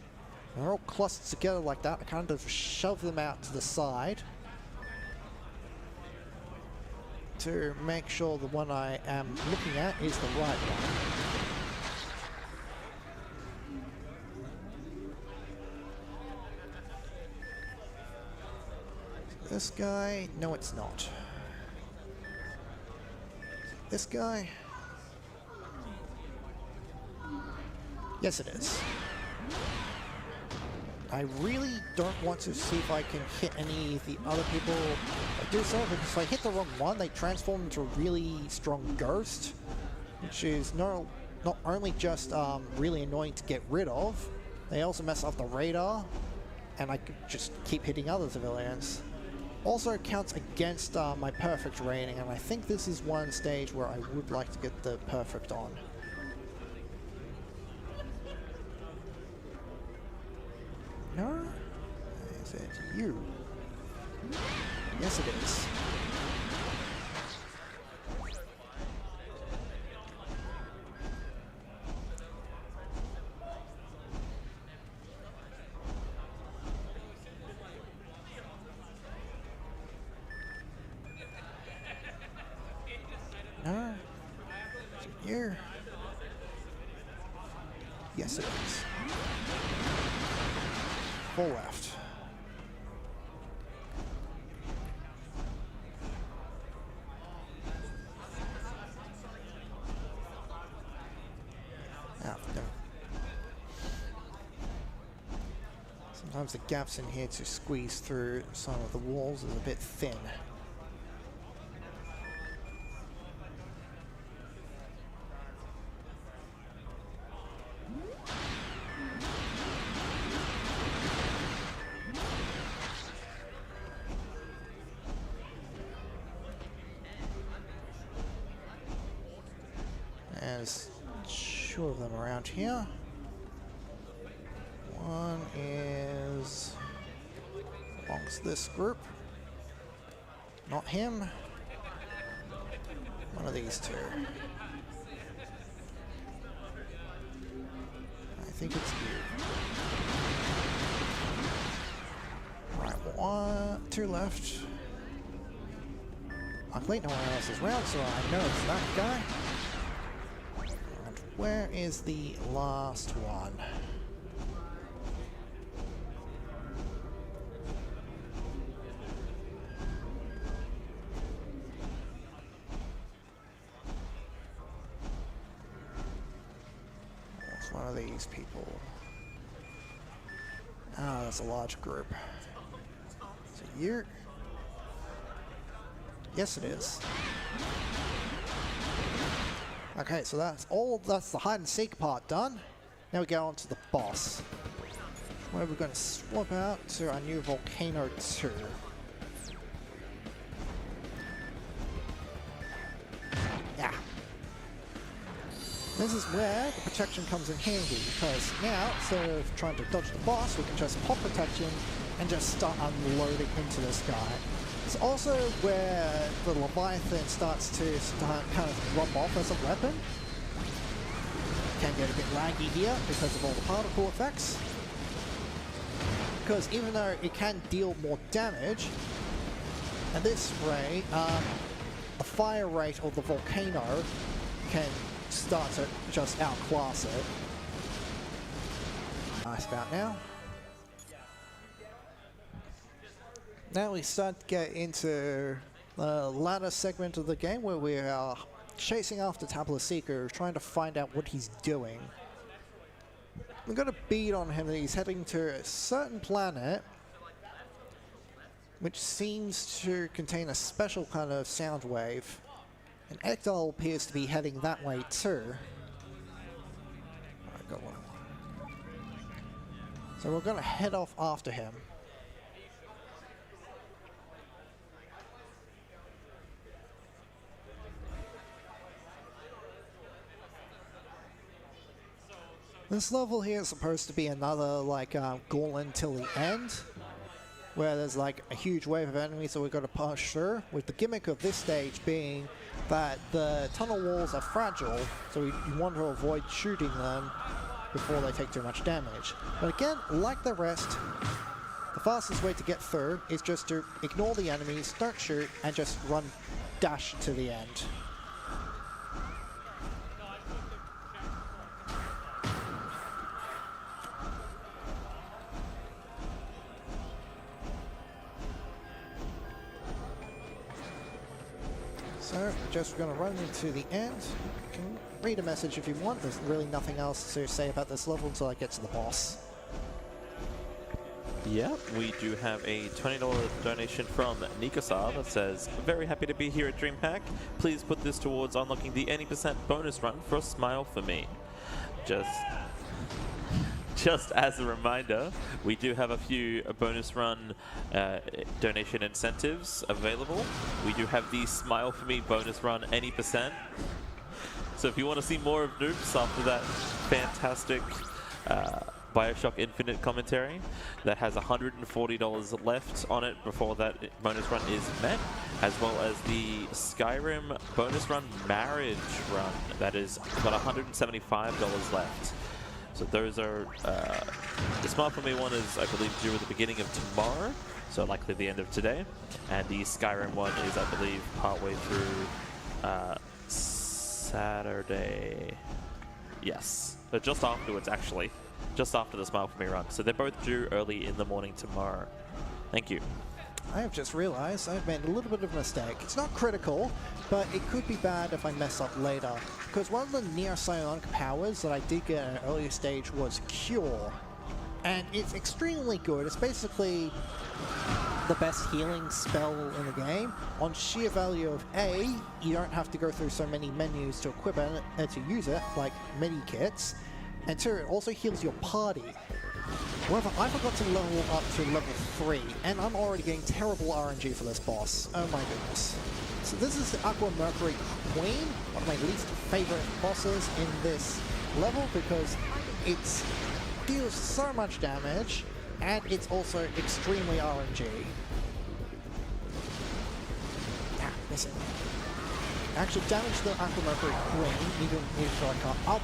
They're all clustered together like that. I kind of shove them out to the side to make sure the one I am looking at is the right one. This guy? No, it's not. This guy? Yes, it is. I really don't want to see if I can hit any of the other people that do so, because if I hit the wrong one, they transform into a really strong ghost, which is not only just really annoying to get rid of, they also mess up the radar, and I could just keep hitting other civilians. Also counts against my perfect rating, and I think this is one stage where I would like to get the perfect on. No? Is it you? Yes, it is. No? Is it you? Yes, it is. Full left. Ah, no. Sometimes the gaps in here to squeeze through some of the walls is a bit thin. There's two of them around here. One is amongst this group. Not him. One of these two. I think it's you. Alright, two left. Luckily, no one else is around, so I know it's that guy. Where is the last one? It's one of these people. Ah, that's a large group. Is it you? Yes, it is. Okay, so that's the hide and seek part done. Now we go on to the boss, where we're going to swap out to our new Volcano 2. Yeah. This is where the protection comes in handy, because now, instead of trying to dodge the boss, we can just pop protection and just start unloading into this guy. It's also where the Leviathan starts to kind of rub off as a weapon. Can get a bit laggy here because of all the particle effects. Because even though it can deal more damage, at this rate, the fire rate of the volcano can start to just outclass it. Nice about now. Now we start to get into the latter segment of the game where we are chasing after Tabula Seeker, trying to find out what he's doing. We've got a bead on him that he's heading to a certain planet which seems to contain a special kind of sound wave. And Ekdal appears to be heading that way too. Alright, got one. So we're going to head off after him. This level here is supposed to be another, like, Gauntlet till the end, where there's, like, a huge wave of enemies that we've got to push through, with the gimmick of this stage being that the tunnel walls are fragile, so you want to avoid shooting them before they take too much damage. But again, like the rest, the fastest way to get through is just to ignore the enemies, don't shoot, and just dash to the end. So we're just going to run into the end. You can read a message if you want. There's really nothing else to say about this level until I get to the boss. Yeah, we do have a $20 donation from Nikosar that says, very happy to be here at DreamHack. Please put this towards unlocking the any % bonus run for a smile for me. Just as a reminder, we do have a few bonus run donation incentives available. We do have the Smile for Me bonus run any %. So if you want to see more of Noops after that fantastic Bioshock Infinite commentary that has $140 left on it before that bonus run is met, as well as the Skyrim bonus run marriage run that is got $175 left. So those are, the Smile For Me one is, I believe, due at the beginning of tomorrow, so likely the end of today, and the Skyrim one is, I believe, partway through Saturday. Yes, but just afterwards, actually. Just after the Smile For Me run. So they're both due early in the morning tomorrow. Thank you. I have just realized I've made a little bit of a mistake. It's not critical, but it could be bad if I mess up later. Because one of the near psionic powers that I did get at an earlier stage was Cure. And it's extremely good. It's basically the best healing spell in the game. On sheer value of A, you don't have to go through so many menus to equip it to use it, like medikits. And two, it also heals your party. However, I forgot to level up to level 3, and I'm already getting terrible RNG for this boss. Oh my goodness. So this is the Aqua Mercury Queen, one of my least favorite bosses in this level because it deals so much damage, and it's also extremely RNG. Ah, missing. Actually, damage the Aqua Mercury Queen, even if I can't.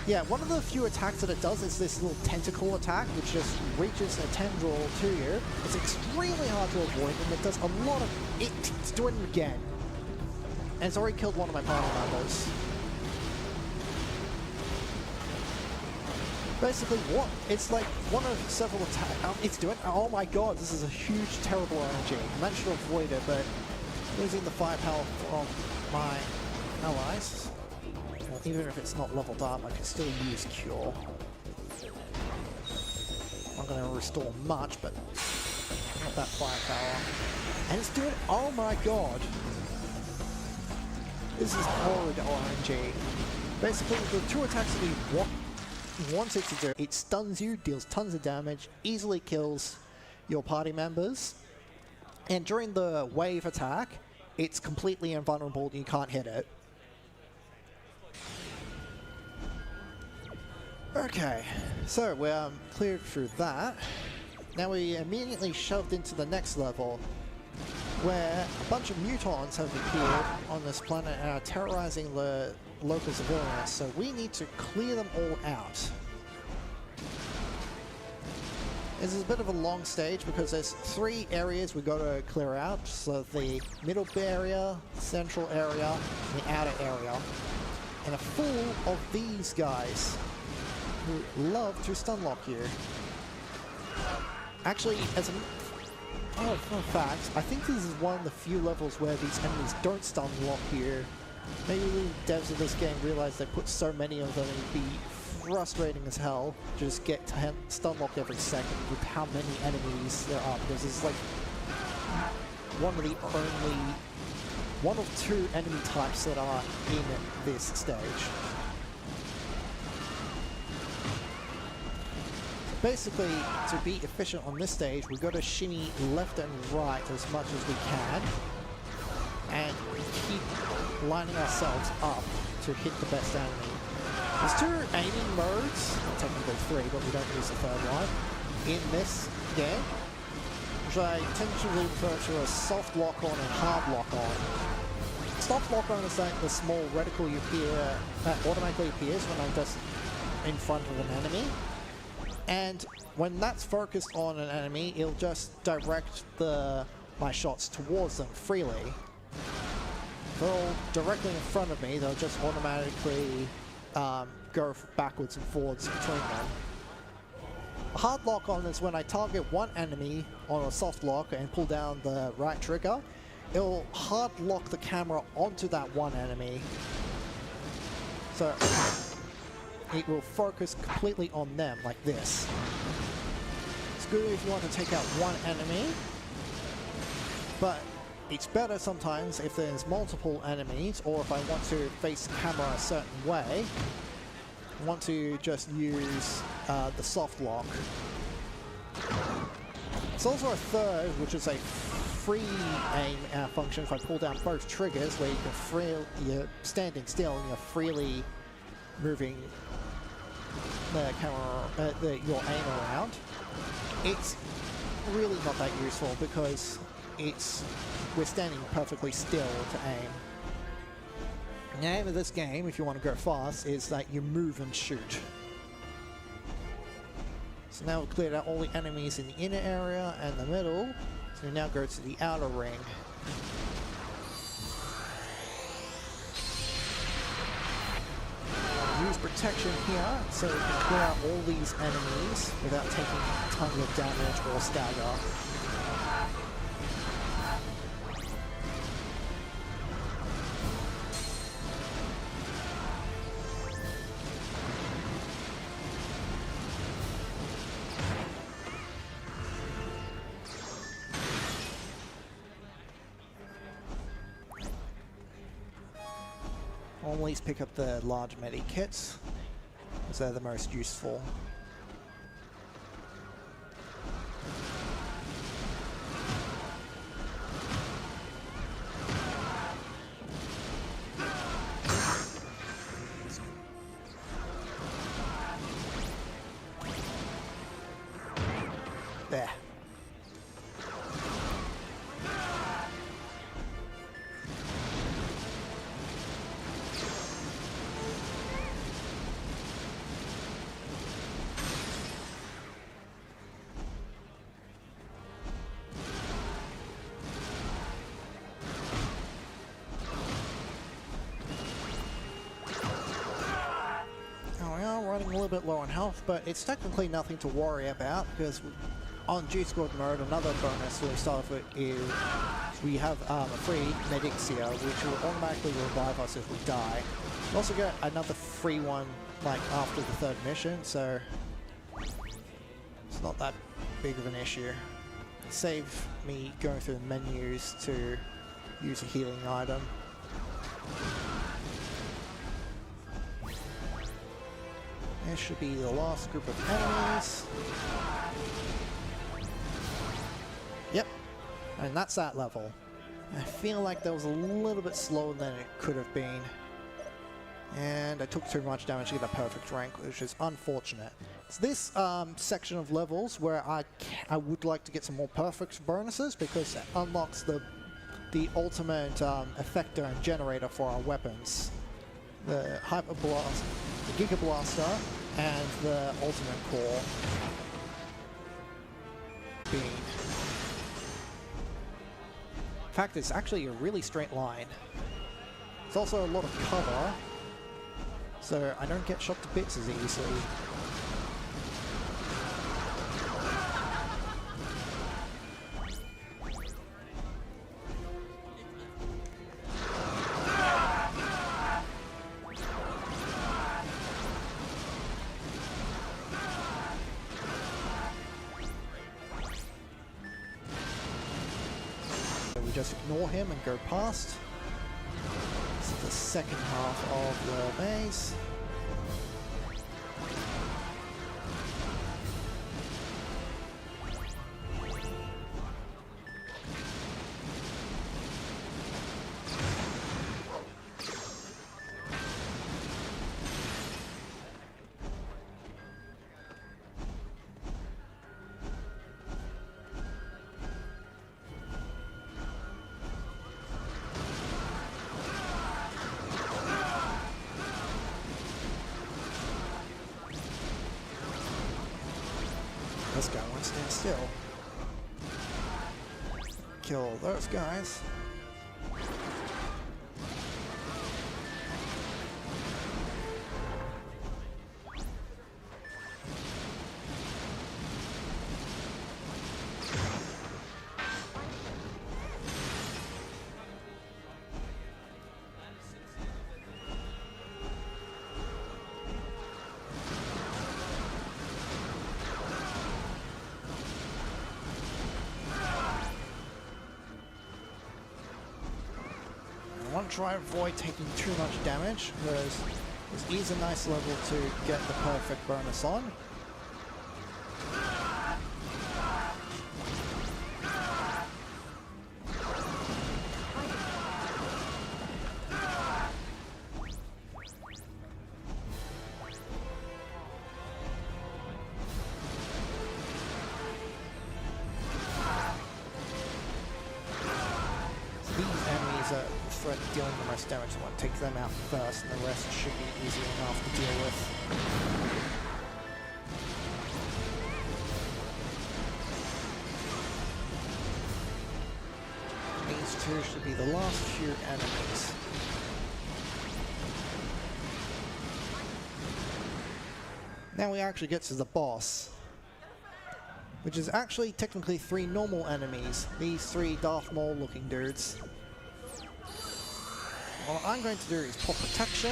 Yeah, one of the few attacks that it does is this little tentacle attack, which just reaches a tendril to you. It's extremely hard to avoid, and it does a lot of... It's doing it again. And it's already killed one of my party members. Basically, what? It's like one of several attacks. It's doing... Oh my god, this is a huge, terrible RNG. I managed to avoid it, but losing the 5 health from my allies... Even if it's not leveled up, I can still use Cure. I'm not going to restore much, but not that firepower. And it's doing... Oh my god! This is horrid RNG. Basically, the two attacks that we want it to do, it stuns you, deals tons of damage, easily kills your party members, and during the wave attack, it's completely invulnerable and you can't hit it. Okay, so we're cleared through that. Now we immediately shoved into the next level, where a bunch of mutons have appeared on this planet and are terrorizing the local civilians, so we need to clear them all out. This is a bit of a long stage because there's 3 areas we got to clear out, so the middle area, central area, and the outer area. And a full of these guys who love to stunlock you. Actually, as a fun fact, I think this is one of the few levels where these enemies don't stunlock you. Maybe the devs of this game realize they put so many of them it'd be frustrating as hell to just get stunlocked every second with how many enemies there are, because it's like one of 2 enemy types that are in this stage. Basically, to be efficient on this stage, we've got to shimmy left and right as much as we can, and keep lining ourselves up to hit the best enemy. There's 2 aiming modes, technically 3, but we don't use the 3rd one, in this game, which I tentatively refer to as soft lock on and hard lock on. Soft lock on is like the small reticle you appear, that automatically appears when I'm just in front of an enemy. And when that's focused on an enemy, it'll just direct my shots towards them freely. If they're all directly in front of me, they'll just automatically go backwards and forwards between them. A hard lock on is when I target one enemy on a soft lock and pull down the right trigger. it'll hard lock the camera onto that one enemy. So it will focus completely on them like this. It's good if you want to take out one enemy, but it's better sometimes if there's multiple enemies, or if I want to face the camera a certain way, I want to just use the soft lock. There's also a third, which is a free aim function. If I pull down both triggers, where you can you're standing still and you're freely moving the camera, your aim around. It's really not that useful because we're standing perfectly still to aim. The aim of this game, if you want to go fast, is that you move and shoot. So now we've cleared out all the enemies in the inner area and the middle. So we now go to the outer ring. Use protection here so we can clear out all these enemies without taking tons of damage or stagger. Always pick up the large medi kits, because they're the most useful. There. Running a little bit low on health, but it's technically nothing to worry about because on G-Squad mode, another bonus we start with is we have a free medics here, which will automatically revive us if we die. We also get another free one like after the third mission, so it's not that big of an issue. Save me going through the menus to use a healing item. This should be the last group of enemies. Yep, and that's that level. I feel like that was a little bit slower than it could have been. And I took too much damage to get a perfect rank, which is unfortunate. It's this section of levels where I would like to get some more perfect bonuses because it unlocks the ultimate effector and generator for our weapons. The Hyper Blast, the Giga Blaster, and the Ultimate Core Beam. In fact, it's actually a really straight line. It's also a lot of cover, so I don't get shot to bits as easily. Just ignore him and go past. This is the second half of the maze. This guy won't stand still. Kill those guys. try to avoid taking too much damage, because this is a nice level to get the perfect bonus on. Threat dealing the most damage, so I want to take them out first, and the rest should be easy enough to deal with. These two should be the last few enemies. Now we actually get to the boss, which is actually technically 3 normal enemies. These 3 Darth Maul looking dudes. What I'm going to do is pop protection,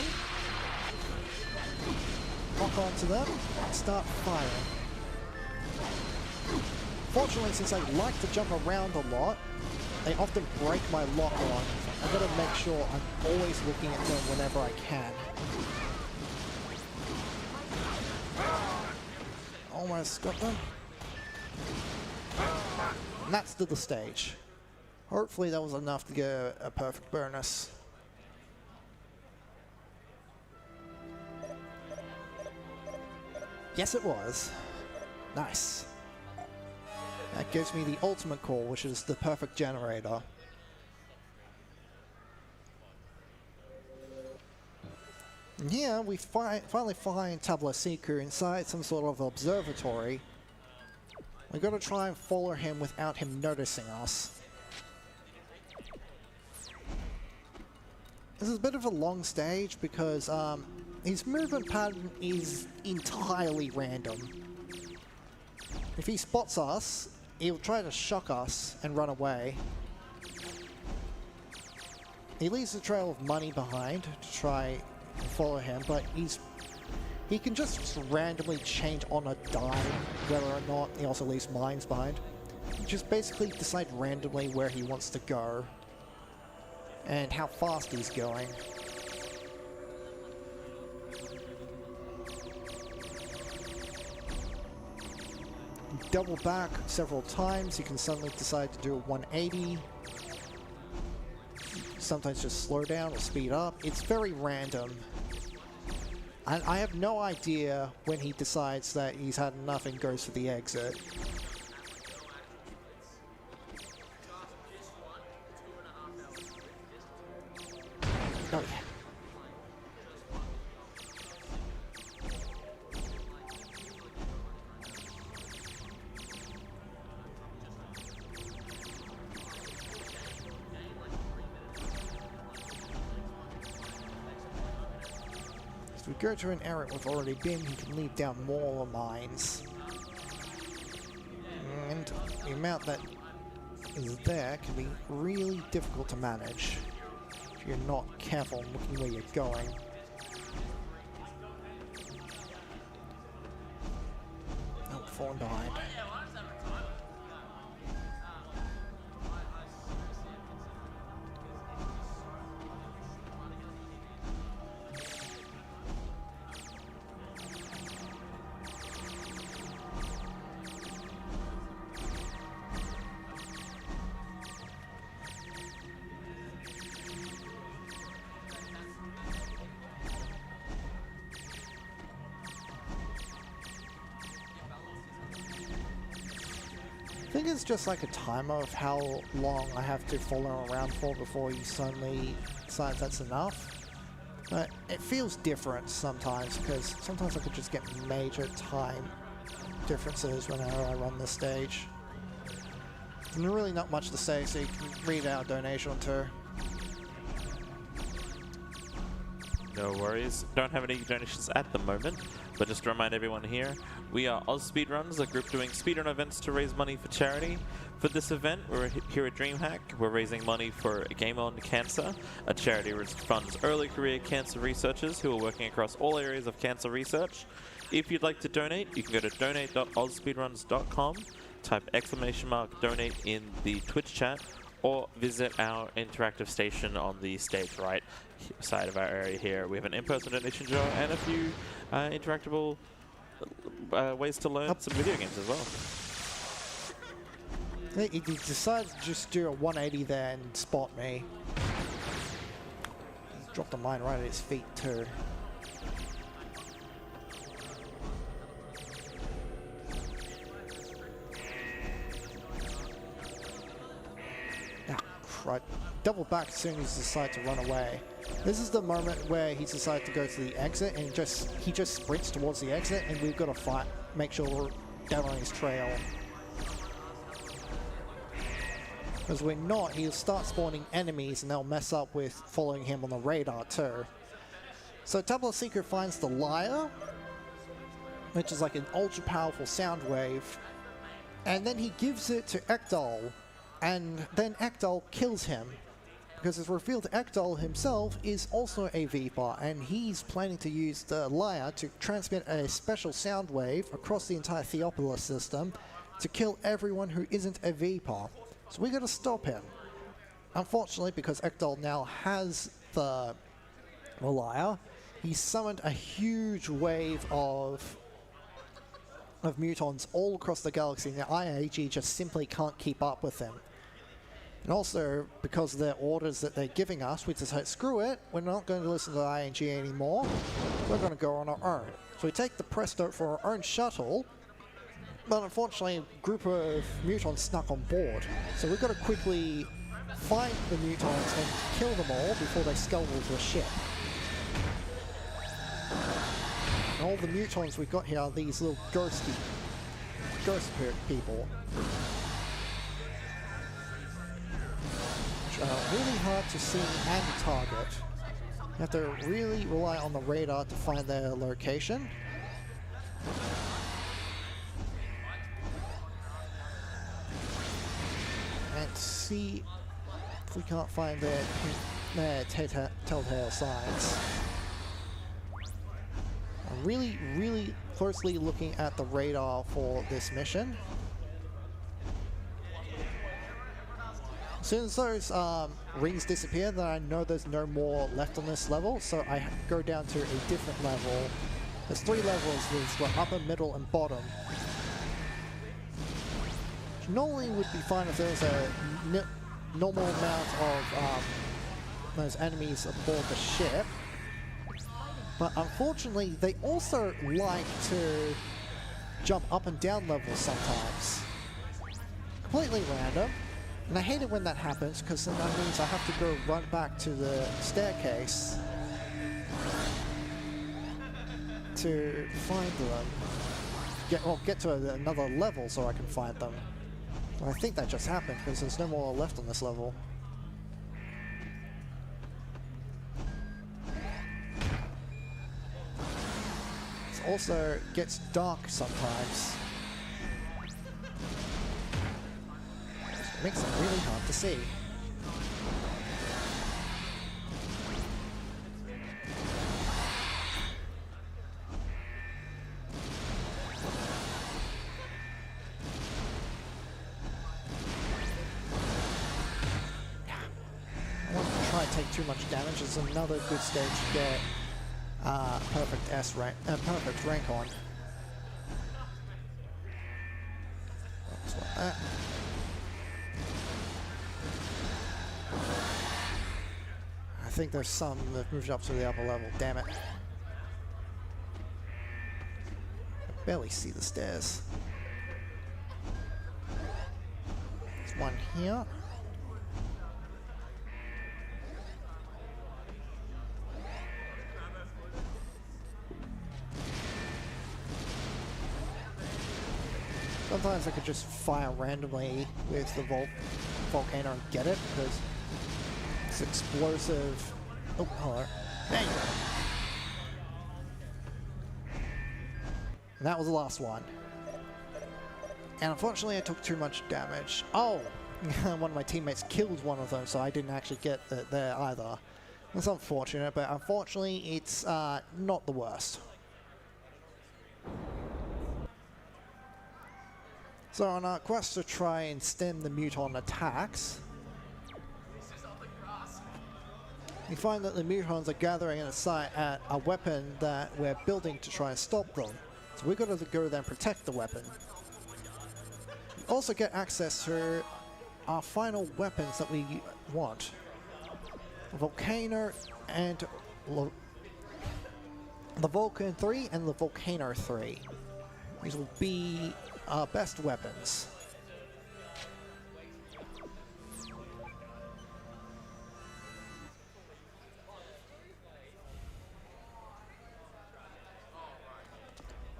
lock onto them, and start firing. Fortunately, since I like to jump around a lot, they often break my lock on. I've got to make sure I'm always looking at them whenever I can. Almost got them. And that's to the stage. Hopefully that was enough to get a perfect bonus. Yes, it was. Nice. That gives me the ultimate core, which is the perfect generator. And here we finally find Tabula Seeker inside some sort of observatory. We've got to try and follow him without him noticing us. This is a bit of a long stage because his movement pattern is entirely random. If he spots us, he'll try to shock us and run away. He leaves a trail of money behind to try and follow him, but he can just randomly change on a dime whether or not he also leaves mines behind. He just basically decide randomly where he wants to go and how fast he's going. Double back several times, you can suddenly decide to do a 180. Sometimes just slow down or speed up. It's very random. I have no idea when he decides that he's had enough and goes for the exit. Oh yeah. If we go to an area we've already been, he can leave down more mines. And the amount that is there can be really difficult to manage if you're not careful in looking where you're going. Oh, falling behind. I think it's just like a timer of how long I have to follow around for before you suddenly decide that's enough. But it feels different sometimes, because sometimes I could just get major time differences whenever I run this stage. And there's really not much to say, so you can read out donation too. No worries. Don't have any donations at the moment, but just to remind everyone here, we are AusSpeedruns, a group doing speedrun events to raise money for charity. For this event, we're here at DreamHack. We're raising money for Game On Cancer, a charity which funds early career cancer researchers who are working across all areas of cancer research. If you'd like to donate, you can go to donate.ausspeedruns.com, type !donate in the Twitch chat, or visit our interactive station on the stage right side of our area here. We have an in-person donation jar and a few interactable ways to learn some video games as well. He decided to just do a 180 there and spot me. He's dropped a mine right at his feet too. Right, double back as soon as he decides to run away. This is the moment where he decides to go to the exit and he just sprints towards the exit, and we've got to fight, make sure we're down on his trail. Because we're not, he'll start spawning enemies and they'll mess up with following him on the radar too. So Tabula Secret finds the Lyre, which is like an ultra powerful sound wave, and then he gives it to Ekdal. And then Ekdal kills him, because it's revealed Ekdal himself is also a Vipar, and he's planning to use the Lyre to transmit a special sound wave across the entire Theopolis system to kill everyone who isn't a Vipar. So we gotta stop him. Unfortunately, because Ekdal now has the Lyre, he summoned a huge wave of mutons all across the galaxy, and the IAG just simply can't keep up with them. And also, because of their orders that they're giving us, we decide, screw it, we're not going to listen to the IAG anymore, we're going to go on our own. So we take the Presto for our own shuttle, but unfortunately a group of mutons snuck on board. So we've got to quickly find the mutons and kill them all before they scuttle to a ship. And all the mutons we've got here are these little ghost people. Really hard to see and target. You have to really rely on the radar to find their location. And see if we can't find their telltale signs. I'm really closely looking at the radar for this mission. As soon as those rings disappear, then I know there's no more left on this level, so I go down to a different level. There's 3 levels, there's upper, middle, and bottom. Which normally would be fine if there was a normal amount of those enemies aboard the ship. But unfortunately, they also like to jump up and down levels sometimes. Completely random. And I hate it when that happens, because then that means I have to go run back to the staircase to find them. Get to another level so I can find them. I think that just happened, because there's no more left on this level. It also gets dark sometimes. Makes it really hard to see. I want to try and take too much damage. It's another good stage to get perfect rank on. That's like that. I think there's some that moved up to the upper level, damn it. I barely see the stairs. There's one here. Sometimes I could just fire randomly with the volcano and get it, because it's explosive. Oh, hello. There you go. And that was the last one. And unfortunately I took too much damage. Oh! One of my teammates killed one of them, so I didn't actually get there either. That's unfortunate, but unfortunately it's not the worst. So on our quest to try and stem the muton attacks, we find that the mutons are gathering in a site at a weapon that we're building to try and stop them. So we've got to go there and protect the weapon. We also get access to our final weapons that we want. The Volcano and the Vulcan 3 and the Volcano 3. These will be our best weapons.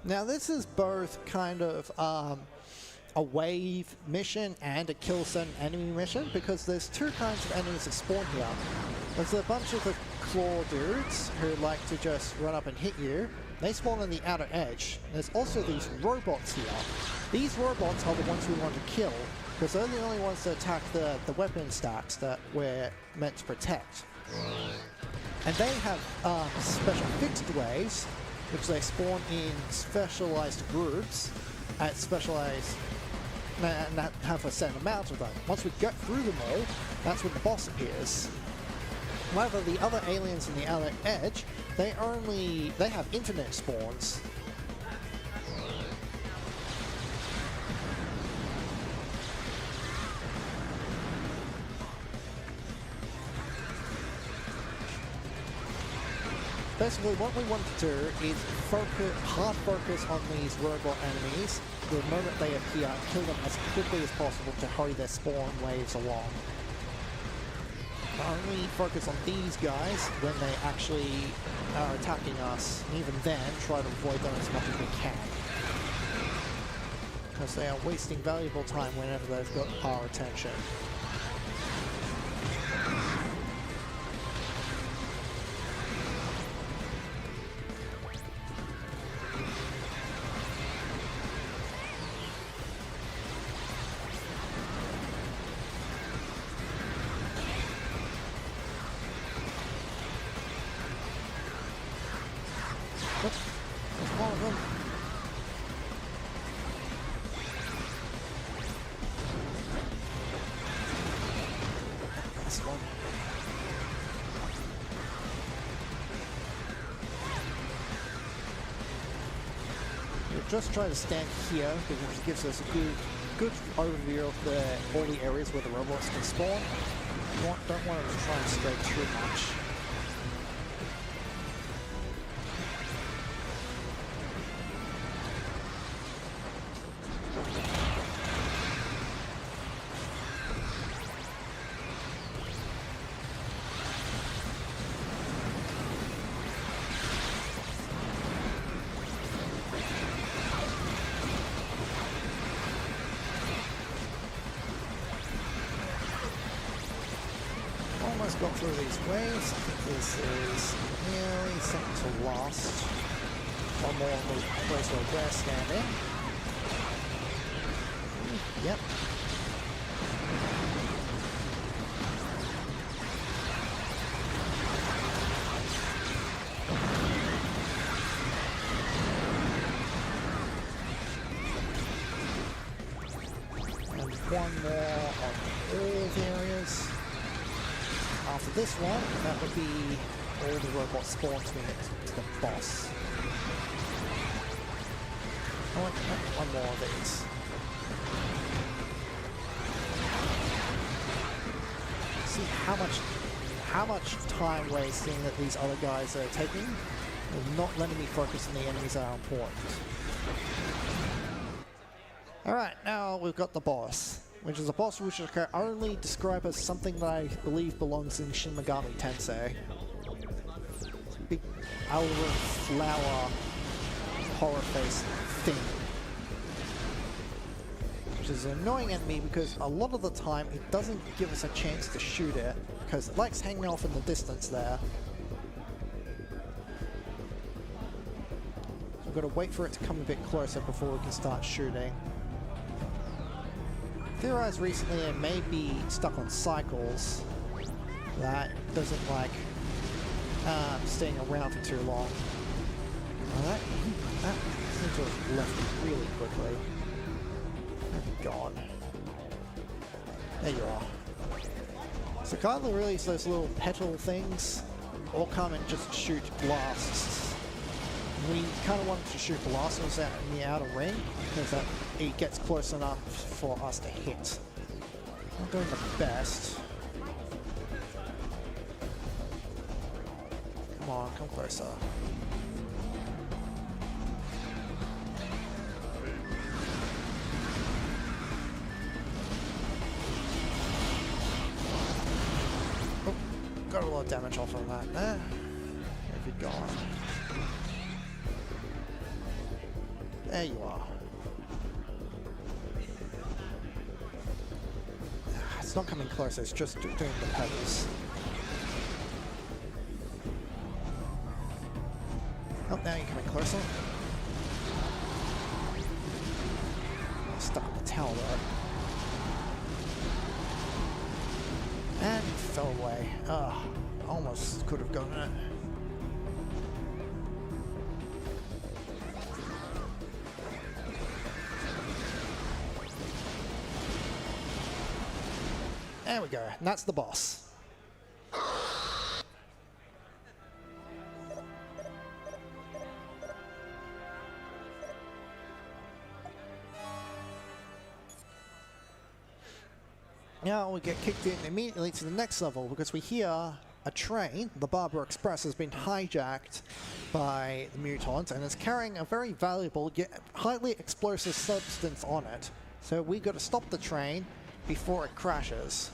Now this is both kind of a wave mission and a kill certain enemy mission, because there's two kinds of enemies that spawn here. There's a bunch of the claw dudes who like to just run up and hit you. They spawn on the outer edge. There's also these robots here. These robots are the ones we want to kill, because they're the only ones that attack the weapon stacks that we're meant to protect. And they have special fixed waves, which they spawn in specialized groups at specialized, and that have a certain amount of them. Once we get through them all, that's when the boss appears. However, the other aliens in the outer edge, they have infinite spawns. Basically, what we want to do is hard focus on these robot enemies. The moment they appear, kill them as quickly as possible to hurry their spawn waves along. Only focus on these guys when they actually are attacking us, and even then, try to avoid them as much as we can. Because they are wasting valuable time whenever they've got our attention. There's one of them. That's one. We'll just try to stand here because it gives us a good overview of all the areas where the robots can spawn. Don't want to try and stray too much. Almost got through these waves. I think this is nearly second to last. One more on the place where we're standing. Yep. And one more on all the areas. After this one, that would be all the robot spawns we get to the boss. I want one more of these. See how much time wasting that these other guys are taking. They're not letting me focus on the enemies that are important. Alright, now we've got the boss, which is a boss which I can only describe as something that I believe belongs in Shin Megami Tensei. Big outer flower horror face thing. Which is an annoying enemy because a lot of the time it doesn't give us a chance to shoot it because it likes hanging off in the distance there. So we've got to wait for it to come a bit closer before we can start shooting. Theorized recently it may be stuck on cycles that doesn't like staying around for too long. Well, that seems to have left really quickly. Gone. There you are. So kindly release those little petal things, or come and just shoot blasts. We kind of wanted to shoot blasters out in the outer ring, because that it gets close enough for us to hit. Not doing the best. Come on, come closer. Oh, got a lot of damage off of that. Where have you gone? There you are. It's not coming close, it's just doing the petals. Oh, now you're coming closer. Stuck on the tower there. And he fell away. Ah, almost could have gotten it. There we go, and that's the boss. Now we get kicked in immediately to the next level because we hear a train, the Barber Express, has been hijacked by the mutants and is carrying a very valuable yet highly explosive substance on it. So we got to stop the train before it crashes.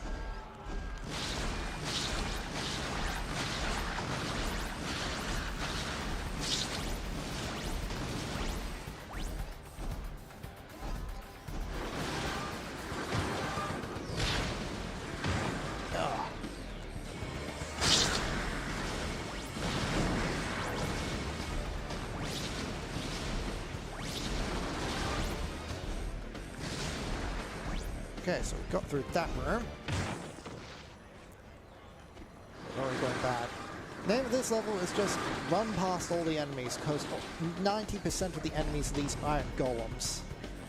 Okay, so we got through that room. We're already going bad. The name of this level is just run past all the enemies, because 90% of the enemies are these iron golems.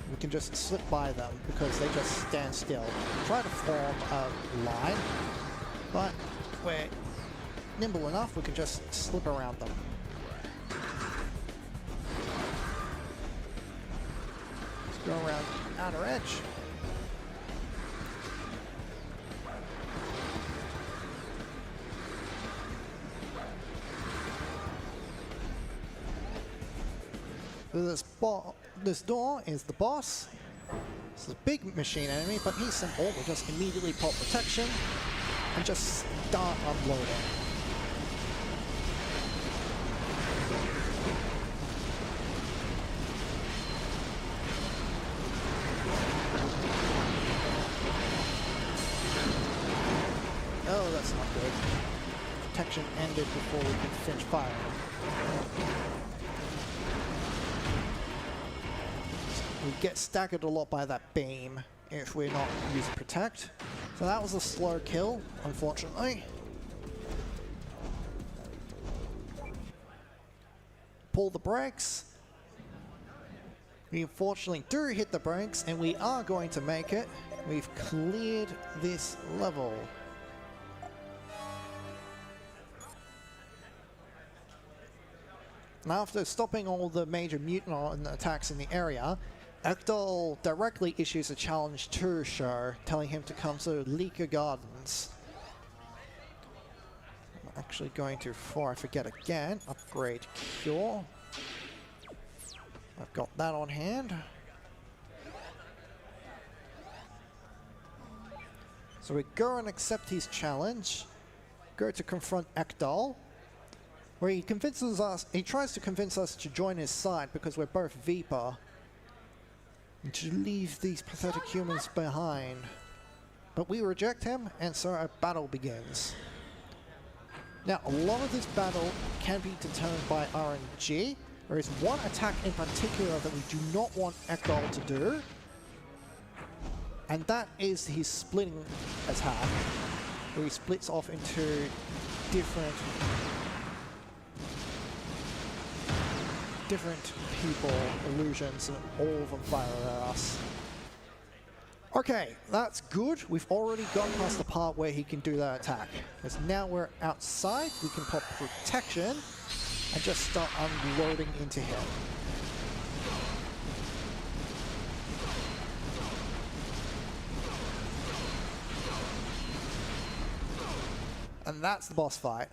We can just slip by them because they just stand still. Try to form a line, but we're nimble enough, we can just slip around them. Let's go around the outer edge. This door is the boss. It's a big machine enemy, but he's simple. We'll just immediately pop protection and just start unloading. Oh, that's not good. Protection ended before we could finish firing. We get staggered a lot by that beam if we're not using protect. So that was a slow kill, unfortunately. Pull the brakes. We unfortunately do hit the brakes, and we are going to make it. We've cleared this level. Now, after stopping all the major mutant attacks in the area, Ekdal directly issues a challenge to Sho, telling him to come to Leaker Gardens. I'm actually going to, before I forget again, upgrade Cure. I've got that on hand. So we go and accept his challenge, go to confront Ekdal, where he convinces us, he tries to convince us to join his side because we're both Viper, and to leave these pathetic humans behind. But we reject him, and so our battle begins. Now, a lot of this battle can be determined by RNG. There is one attack in particular that we do not want Ekdal to do, and that is his splitting attack, where he splits off into different people, illusions, and all of them fire at us. Okay, that's good. We've already gone past the part where he can do that attack. Because now we're outside, we can pop protection and just start unloading into him. And that's the boss fight.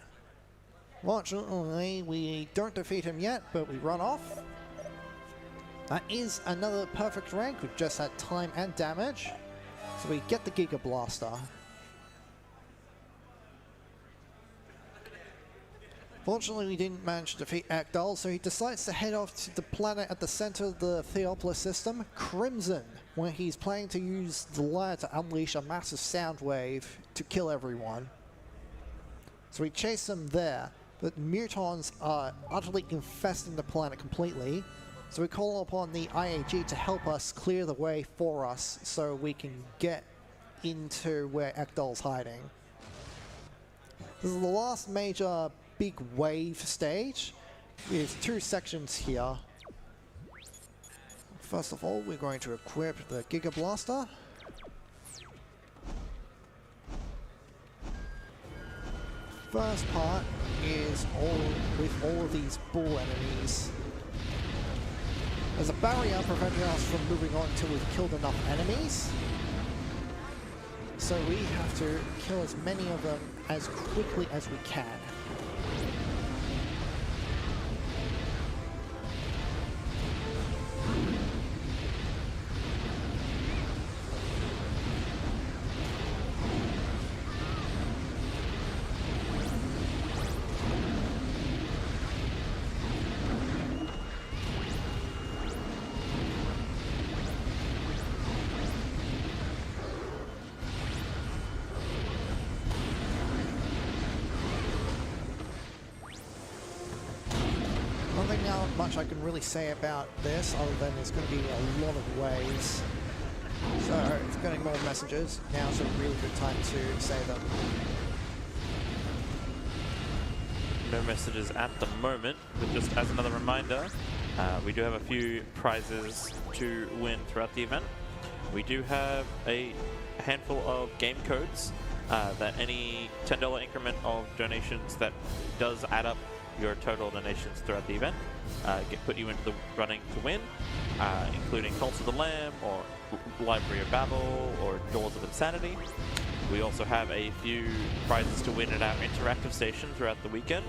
Fortunately, we don't defeat him yet, but we run off. That is another perfect rank. We've just had time and damage. So we get the Giga Blaster. Fortunately, we didn't manage to defeat Ekdal, so he decides to head off to the planet at the center of the Theopolis system, Crimson, where he's planning to use the lyre to unleash a massive sound wave to kill everyone. So we chase them there, but mutons are utterly infesting the planet completely. So we call upon the IAG to help us clear the way for us so we can get into where Ekdal's hiding. This is the last major big wave stage. We have two sections here. First of all, we're going to equip the Giga Blaster. First part is with all of these bull enemies. There's a barrier preventing us from moving on until we've killed enough enemies. So we have to kill as many of them as quickly as we can. Not much I can really say about this other than there's going to be a lot of waves. So it's getting more messages. Now's a really good time to say them. No messages at the moment, but just as another reminder, we do have a few prizes to win throughout the event. We do have a handful of game codes that any $10 increment of donations that does add up your total donations throughout the event put you into the running to win, including Cult of the Lamb, or Library of Babel, or Doors of Insanity. We also have a few prizes to win at our interactive station throughout the weekend.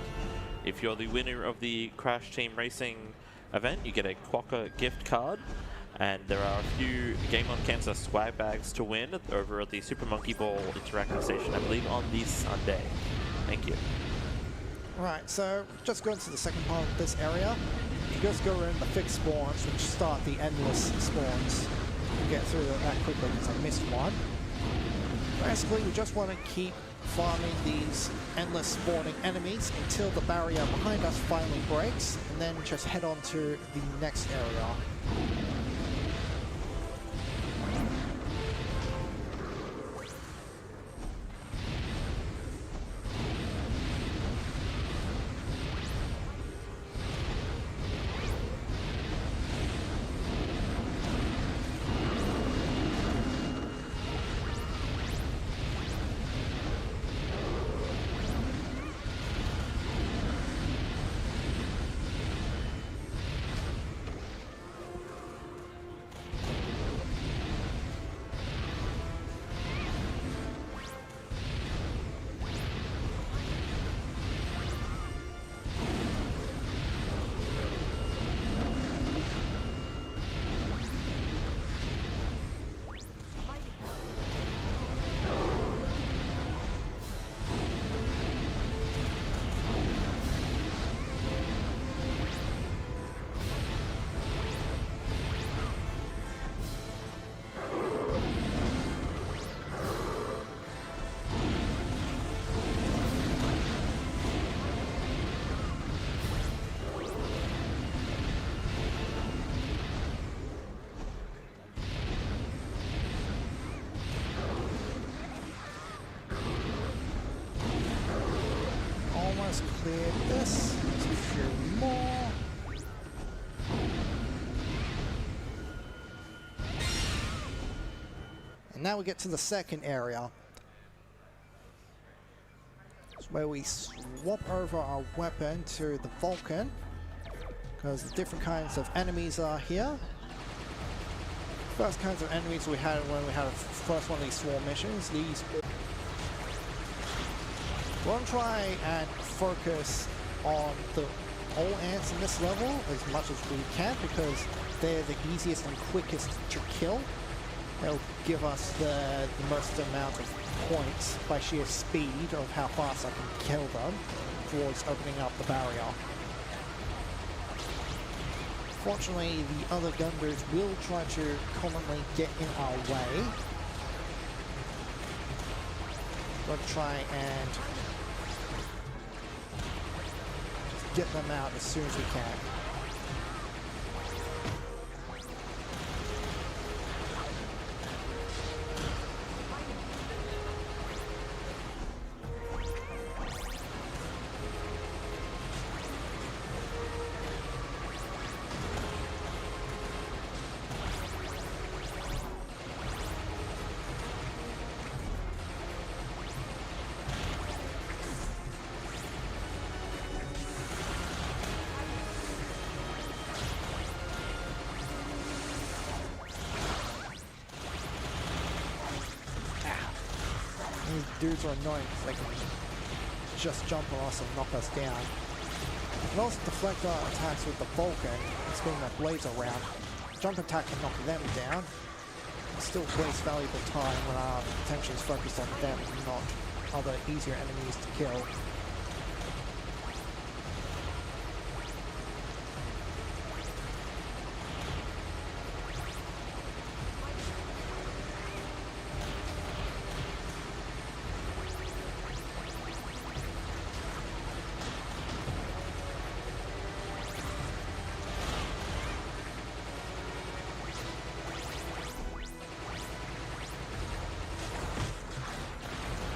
If you're the winner of the Crash Team Racing event, you get a Quokka gift card, and there are a few Game on Cancer swag bags to win over at the Super Monkey Ball interactive station, I believe, on this Sunday. Thank you. Right, so just going to the second part of this area. You just go around the fixed spawns, which start the endless spawns. You get through that quickly because I missed one. Basically, we just want to keep farming these endless spawning enemies until the barrier behind us finally breaks, and then just head on to the next area. Cleared this. There's a few more. And now we get to the second area. It's where we swap over our weapon to the Vulcan, because the different kinds of enemies are here. First kinds of enemies we had when we had the first one of these swarm missions. These. We're going to try and focus on the all ants in this level as much as we can, because they're the easiest and quickest to kill. They'll give us the most amount of points by sheer speed of how fast I can kill them towards opening up the barrier. Fortunately, the other gunboats will try to commonly get in our way. We'll try and just get them out as soon as we can. These dudes are annoying because they can just jump on us and knock us down. We can also deflect our attacks with the Vulcan, spin their blades around. Jump attack can knock them down. It still waste valuable time when our attention is focused on them and not other easier enemies to kill.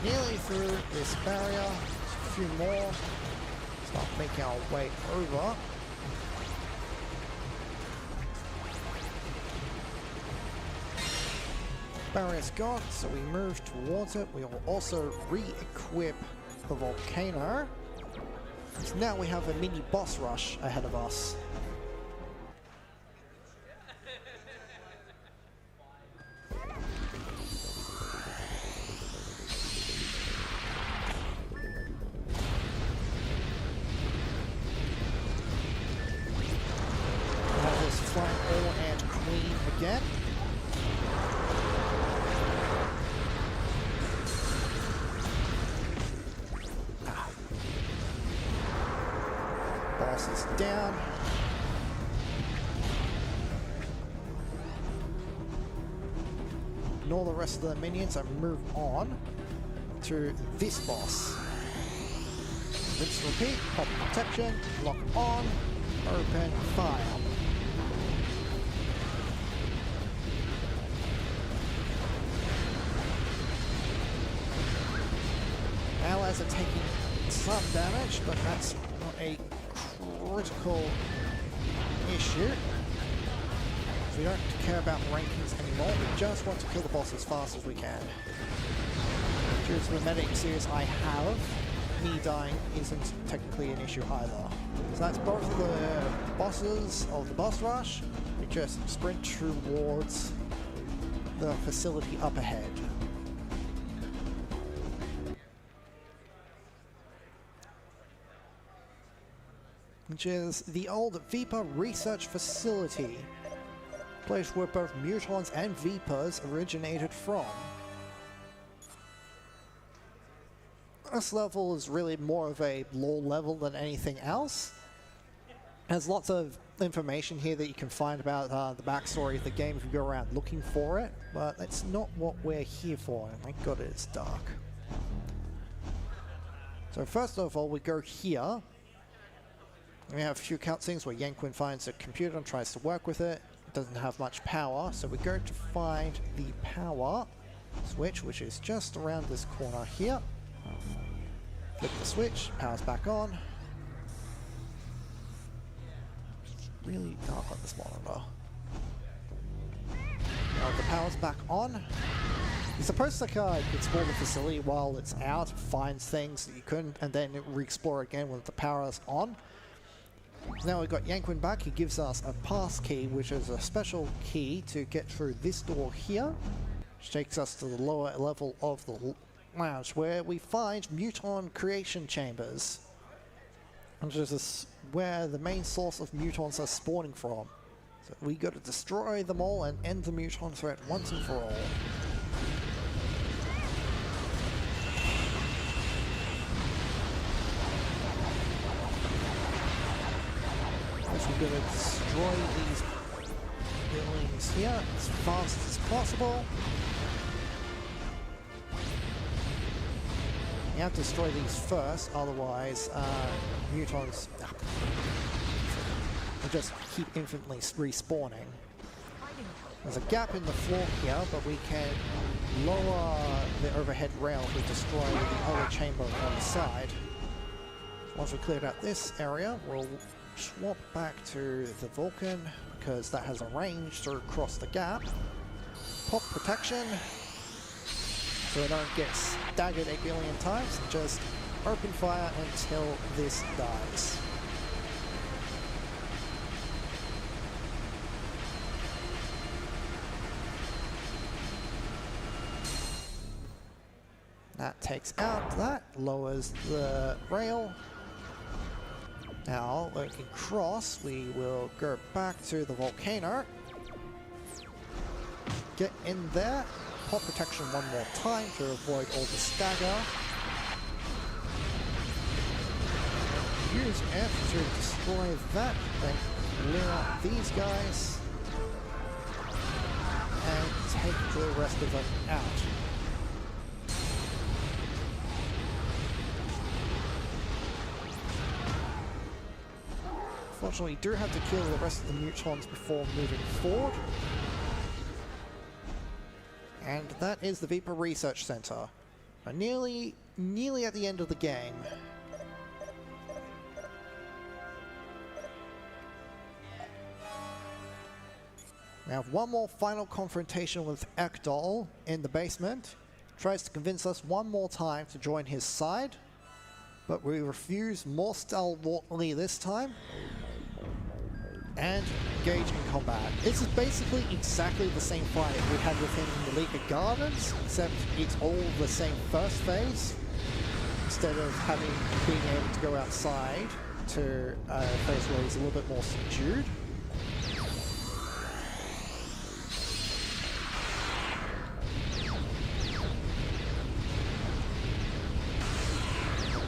Nearly through this barrier, a few more, start making our way over. Barrier's gone, so we move towards it. We will also re-equip the volcano. So now we have a mini boss rush ahead of us. Again. Boss is down. Ignore the rest of the minions and move on to this boss. Rinse, repeat, pop protection, lock on, open fire. Allies are taking some damage, but that's not a critical issue. We don't care about rankings anymore, we just want to kill the boss as fast as we can. Due to the medic series I have, me dying isn't technically an issue either. So that's both of the bosses of the boss rush. We just sprint towards the facility up ahead. Which is the old Viper Research Facility, place where both mutons and Vipers originated from. This level is really more of a lore level than anything else. There's lots of information here that you can find about the backstory of the game if you go around looking for it, but that's not what we're here for. My god, it's dark. So first of all, we go here. We have a few cutscenes where Yanquin finds a computer and tries to work with it. It doesn't have much power, so we go to find the power switch, which is just around this corner here. Flip the switch, power's back on. It's really dark on this monitor. Now the power's back on. You're supposed to explore the facility while it's out, find things that you couldn't, and then re-explore again when the power is on. So now we've got Yankwin back. He gives us a pass key, which is a special key to get through this door here, which takes us to the lower level of the lounge, where we find muton creation chambers, which is where the main source of mutons are spawning from. So we got to destroy them all and end the muton threat once and for all. We're going to destroy these buildings here as fast as possible. You have to destroy these first, otherwise mutons will just keep infinitely respawning. There's a gap in the floor here, but we can lower the overhead rail to destroy the other chamber on the side. Once we cleared out this area, we'll swap back to the Vulcan, because that has a range to cross the gap. Pop protection, so we don't get staggered 8 billion times. Just open fire until this dies. That takes out that, lowers the rail. Now, we can cross, we will go back to the volcano. Get in there, pop protection one more time to avoid all the stagger. Use F to destroy that, then clear out these guys. And take the rest of them out. Unfortunately, we do have to kill the rest of the mutons before moving forward. And that is the Viper Research Center. We're nearly at the end of the game. We have one more final confrontation with Ekdol in the basement. Tries to convince us one more time to join his side, but we refuse more stalwartly this time and engage in combat. This is basically exactly the same fight we had with him in the Malika Gardens, except it's all the same first phase. Instead of being able to go outside to a phase where he's a little bit more subdued.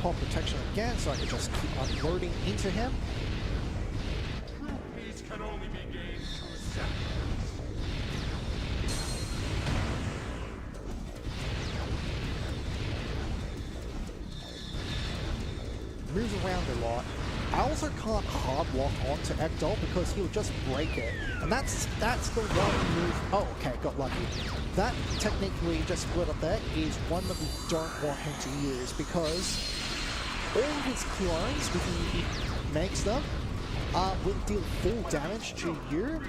Pop protection again, so I can just keep unloading into him. These can only be gained through sacrifice. Moves around a lot. I also can't hard lock onto Ekdol because he'll just break it. And that's the one move. Oh, okay, got lucky. That technique where you just split up there is one that we don't want him to use, because all of his clones, when he makes them, will deal full damage to you,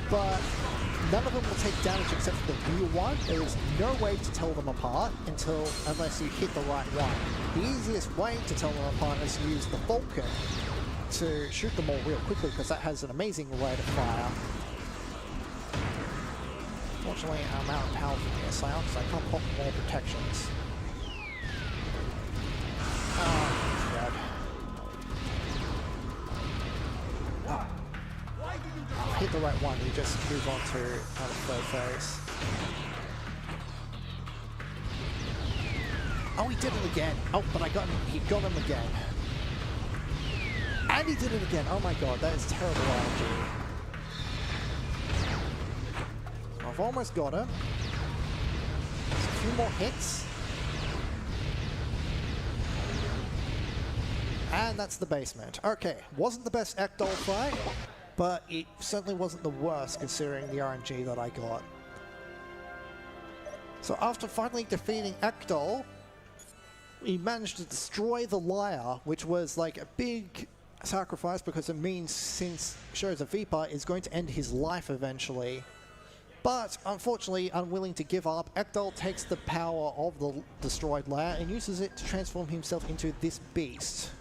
but none of them will take damage except for the real one. There is no way to tell them apart unless you hit the right one. The easiest way to tell them apart is to use the Vulcan to shoot them all real quickly, because that has an amazing rate of fire. Fortunately, I'm out of power from the missile, so I can't pop more protections. Hit the right one, you just move on to another phase. Oh, he did it again. Oh, but he got him again. And he did it again. Oh my god, that is terrible RNG. I've almost got him. Just a few more hits. And that's the basement. Okay, wasn't the best Ekdol fight, but it certainly wasn't the worst considering the RNG that I got. So after finally defeating Ekdol, we managed to destroy the Lyre, which was like a big sacrifice because it means since shows a Viper is going to end his life eventually, But unfortunately, unwilling to give up, Ekdal takes the power of the destroyed lair and uses it to transform himself into this beast.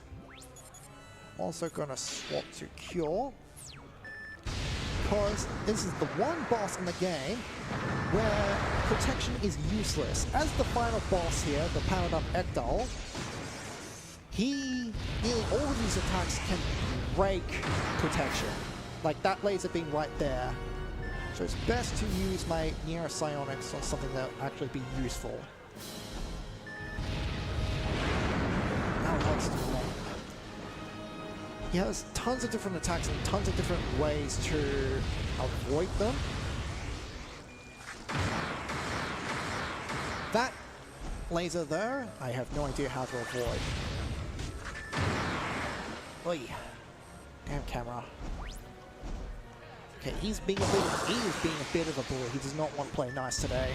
Also gonna swap to Cure, because this is the one boss in the game where protection is useless. As the final boss here, the powered up Ekdal, nearly all of these attacks can break protection. Like that laser beam right there. So it's best to use my Near Psionics on something that will actually be useful. Now what's the wrong? He has tons of different attacks and tons of different ways to avoid them. That laser there, I have no idea how to avoid. Oy. Damn camera. Okay, he is being a bit of a bully. He does not want to play nice today.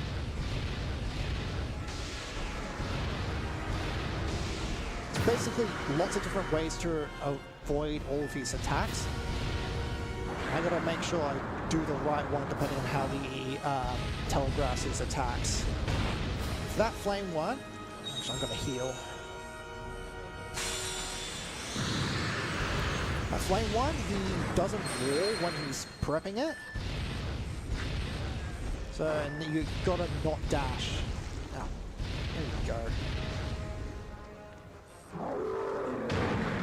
It's basically lots of different ways to avoid all of his attacks. I gotta make sure I do the right one depending on how he telegraphs his attacks. For that flame one, actually I'm gonna heal. That flame one, he doesn't wall when he's prepping it. So, and you gotta not dash. Oh, there you go.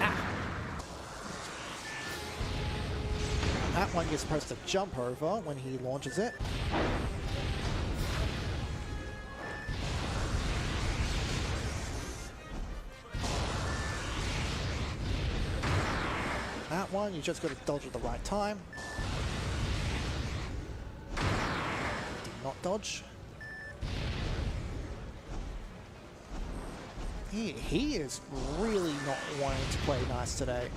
Ah. That one you're supposed to jump over when he launches it. That one, you just got to dodge at the right time. Did not dodge. He is really not wanting to play nice today.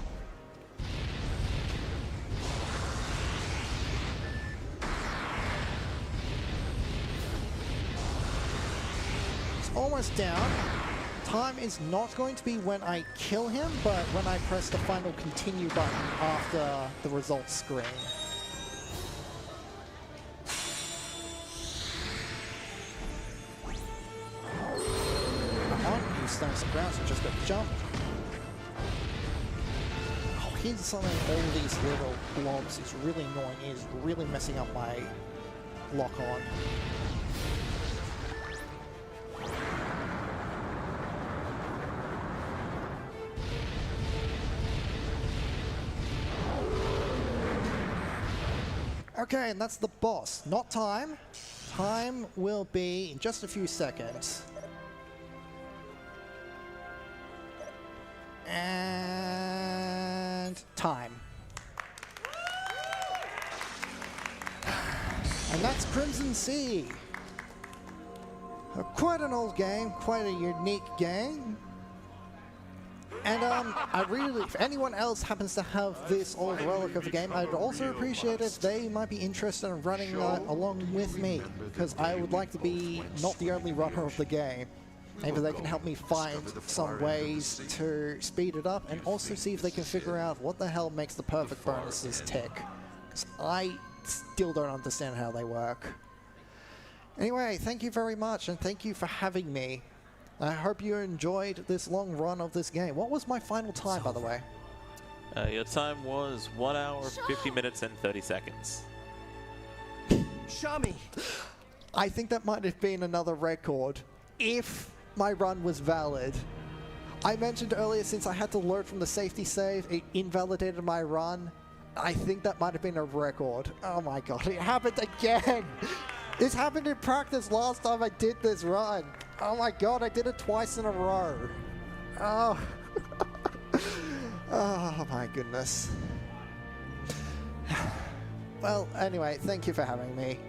It's almost down. Time is not going to be when I kill him, but when I press the final continue button after the results screen. Come on, he stunts the ground, so just got to jump. Oh, he's suddenly all these little blobs is really annoying. It is really messing up my lock on. Okay, and that's the boss. Not time. Time will be in just a few seconds. And time. And that's Crimson Sea. Quite an old game, quite a unique game. And I really, if anyone else happens to have this old relic of a game, I'd also appreciate if they might be interested in running along with me, because I would like to be not the only runner of the game. Maybe they can help me find some ways to speed it up, and also see if they can figure out what the hell makes the perfect bonuses tick, because I still don't understand how they work. Anyway, thank you very much, and thank you for having me. I hope you enjoyed this long run of this game. What was my final time, by the way? Your time was 1 hour, 50 minutes, and 30 seconds. Shami! I think that might have been another record, if my run was valid. I mentioned earlier, since I had to learn from the safety save, it invalidated my run. I think that might have been a record. Oh my god, it happened again! This happened in practice last time I did this run. Oh my god, I did it twice in a row. Oh. Oh my goodness. Well, anyway, thank you for having me.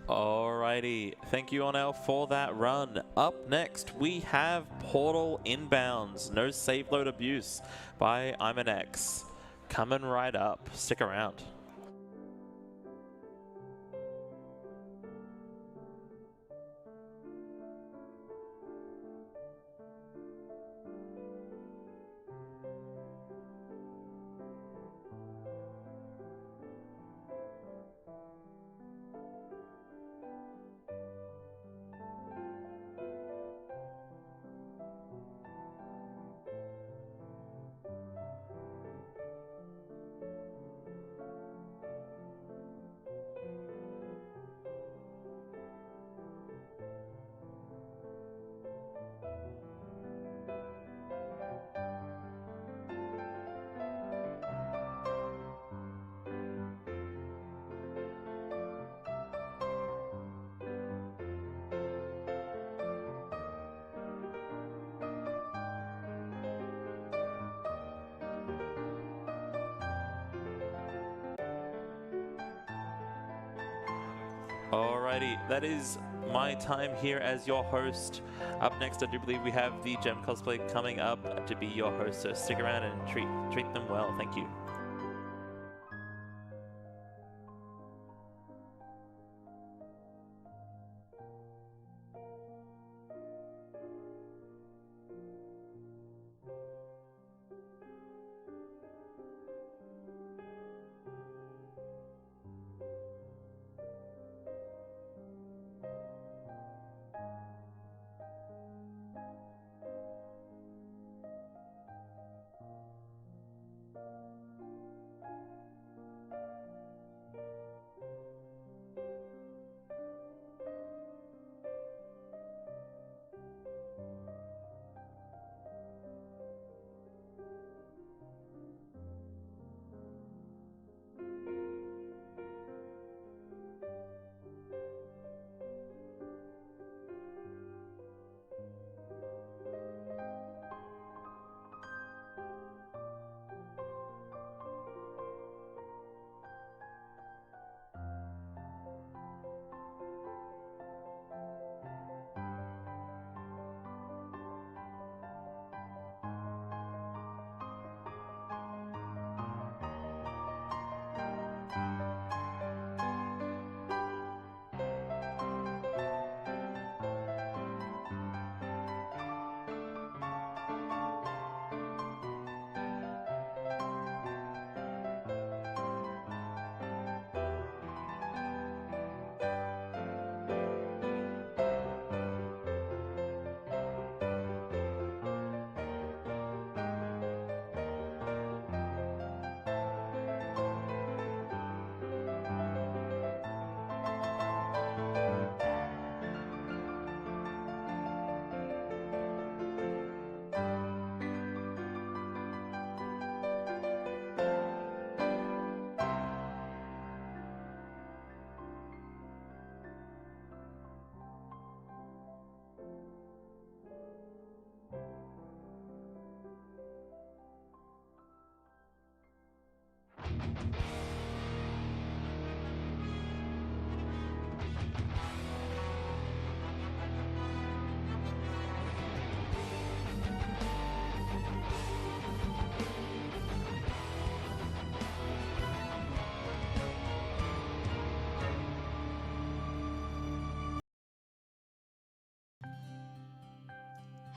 Alrighty, thank you Onel for that run. Up next, we have Portal Inbounds, No Save Load Abuse by I'm an X. Coming right up, stick around. Alrighty, that is my time here as your host. Up next, I do believe we have the Gem cosplay coming up to be your host, so stick around and treat them well. Thank you.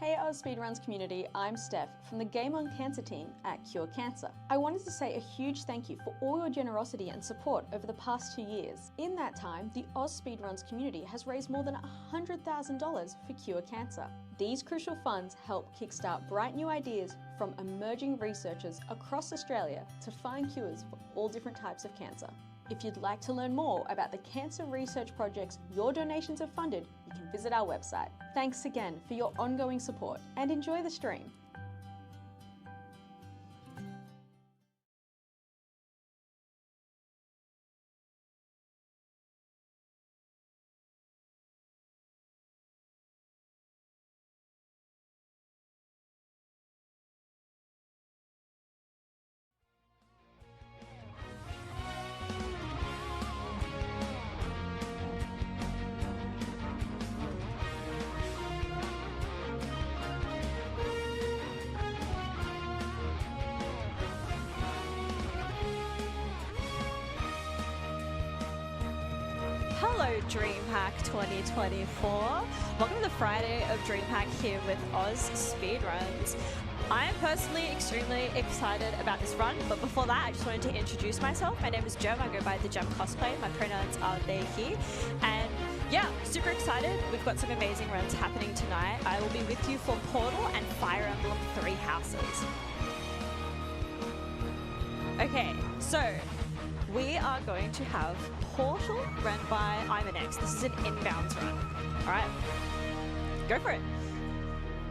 Hey AusSpeedruns community, I'm Steph from the Game on Cancer team at Cure Cancer. I wanted to say a huge thank you for all your generosity and support over the past 2 years. In that time, the AusSpeedruns community has raised more than $100,000 for Cure Cancer. These crucial funds help kickstart bright new ideas from emerging researchers across Australia to find cures for all different types of cancer. If you'd like to learn more about the cancer research projects your donations have funded, you can visit our website. Thanks again for your ongoing support and enjoy the stream. Hello DreamHack 2024. Welcome to the Friday of DreamHack here with AusSpeedruns. I am personally extremely excited about this run, but before that I just wanted to introduce myself. My name is Gem, I go by the Gem cosplay, my pronouns are they, he, and yeah, super excited. We've got some amazing runs happening tonight. I will be with you for Portal and Fire Emblem 3 Houses. Okay, so we are going to have Portal run by Imanex. This is an inbounds run. All right, go for it.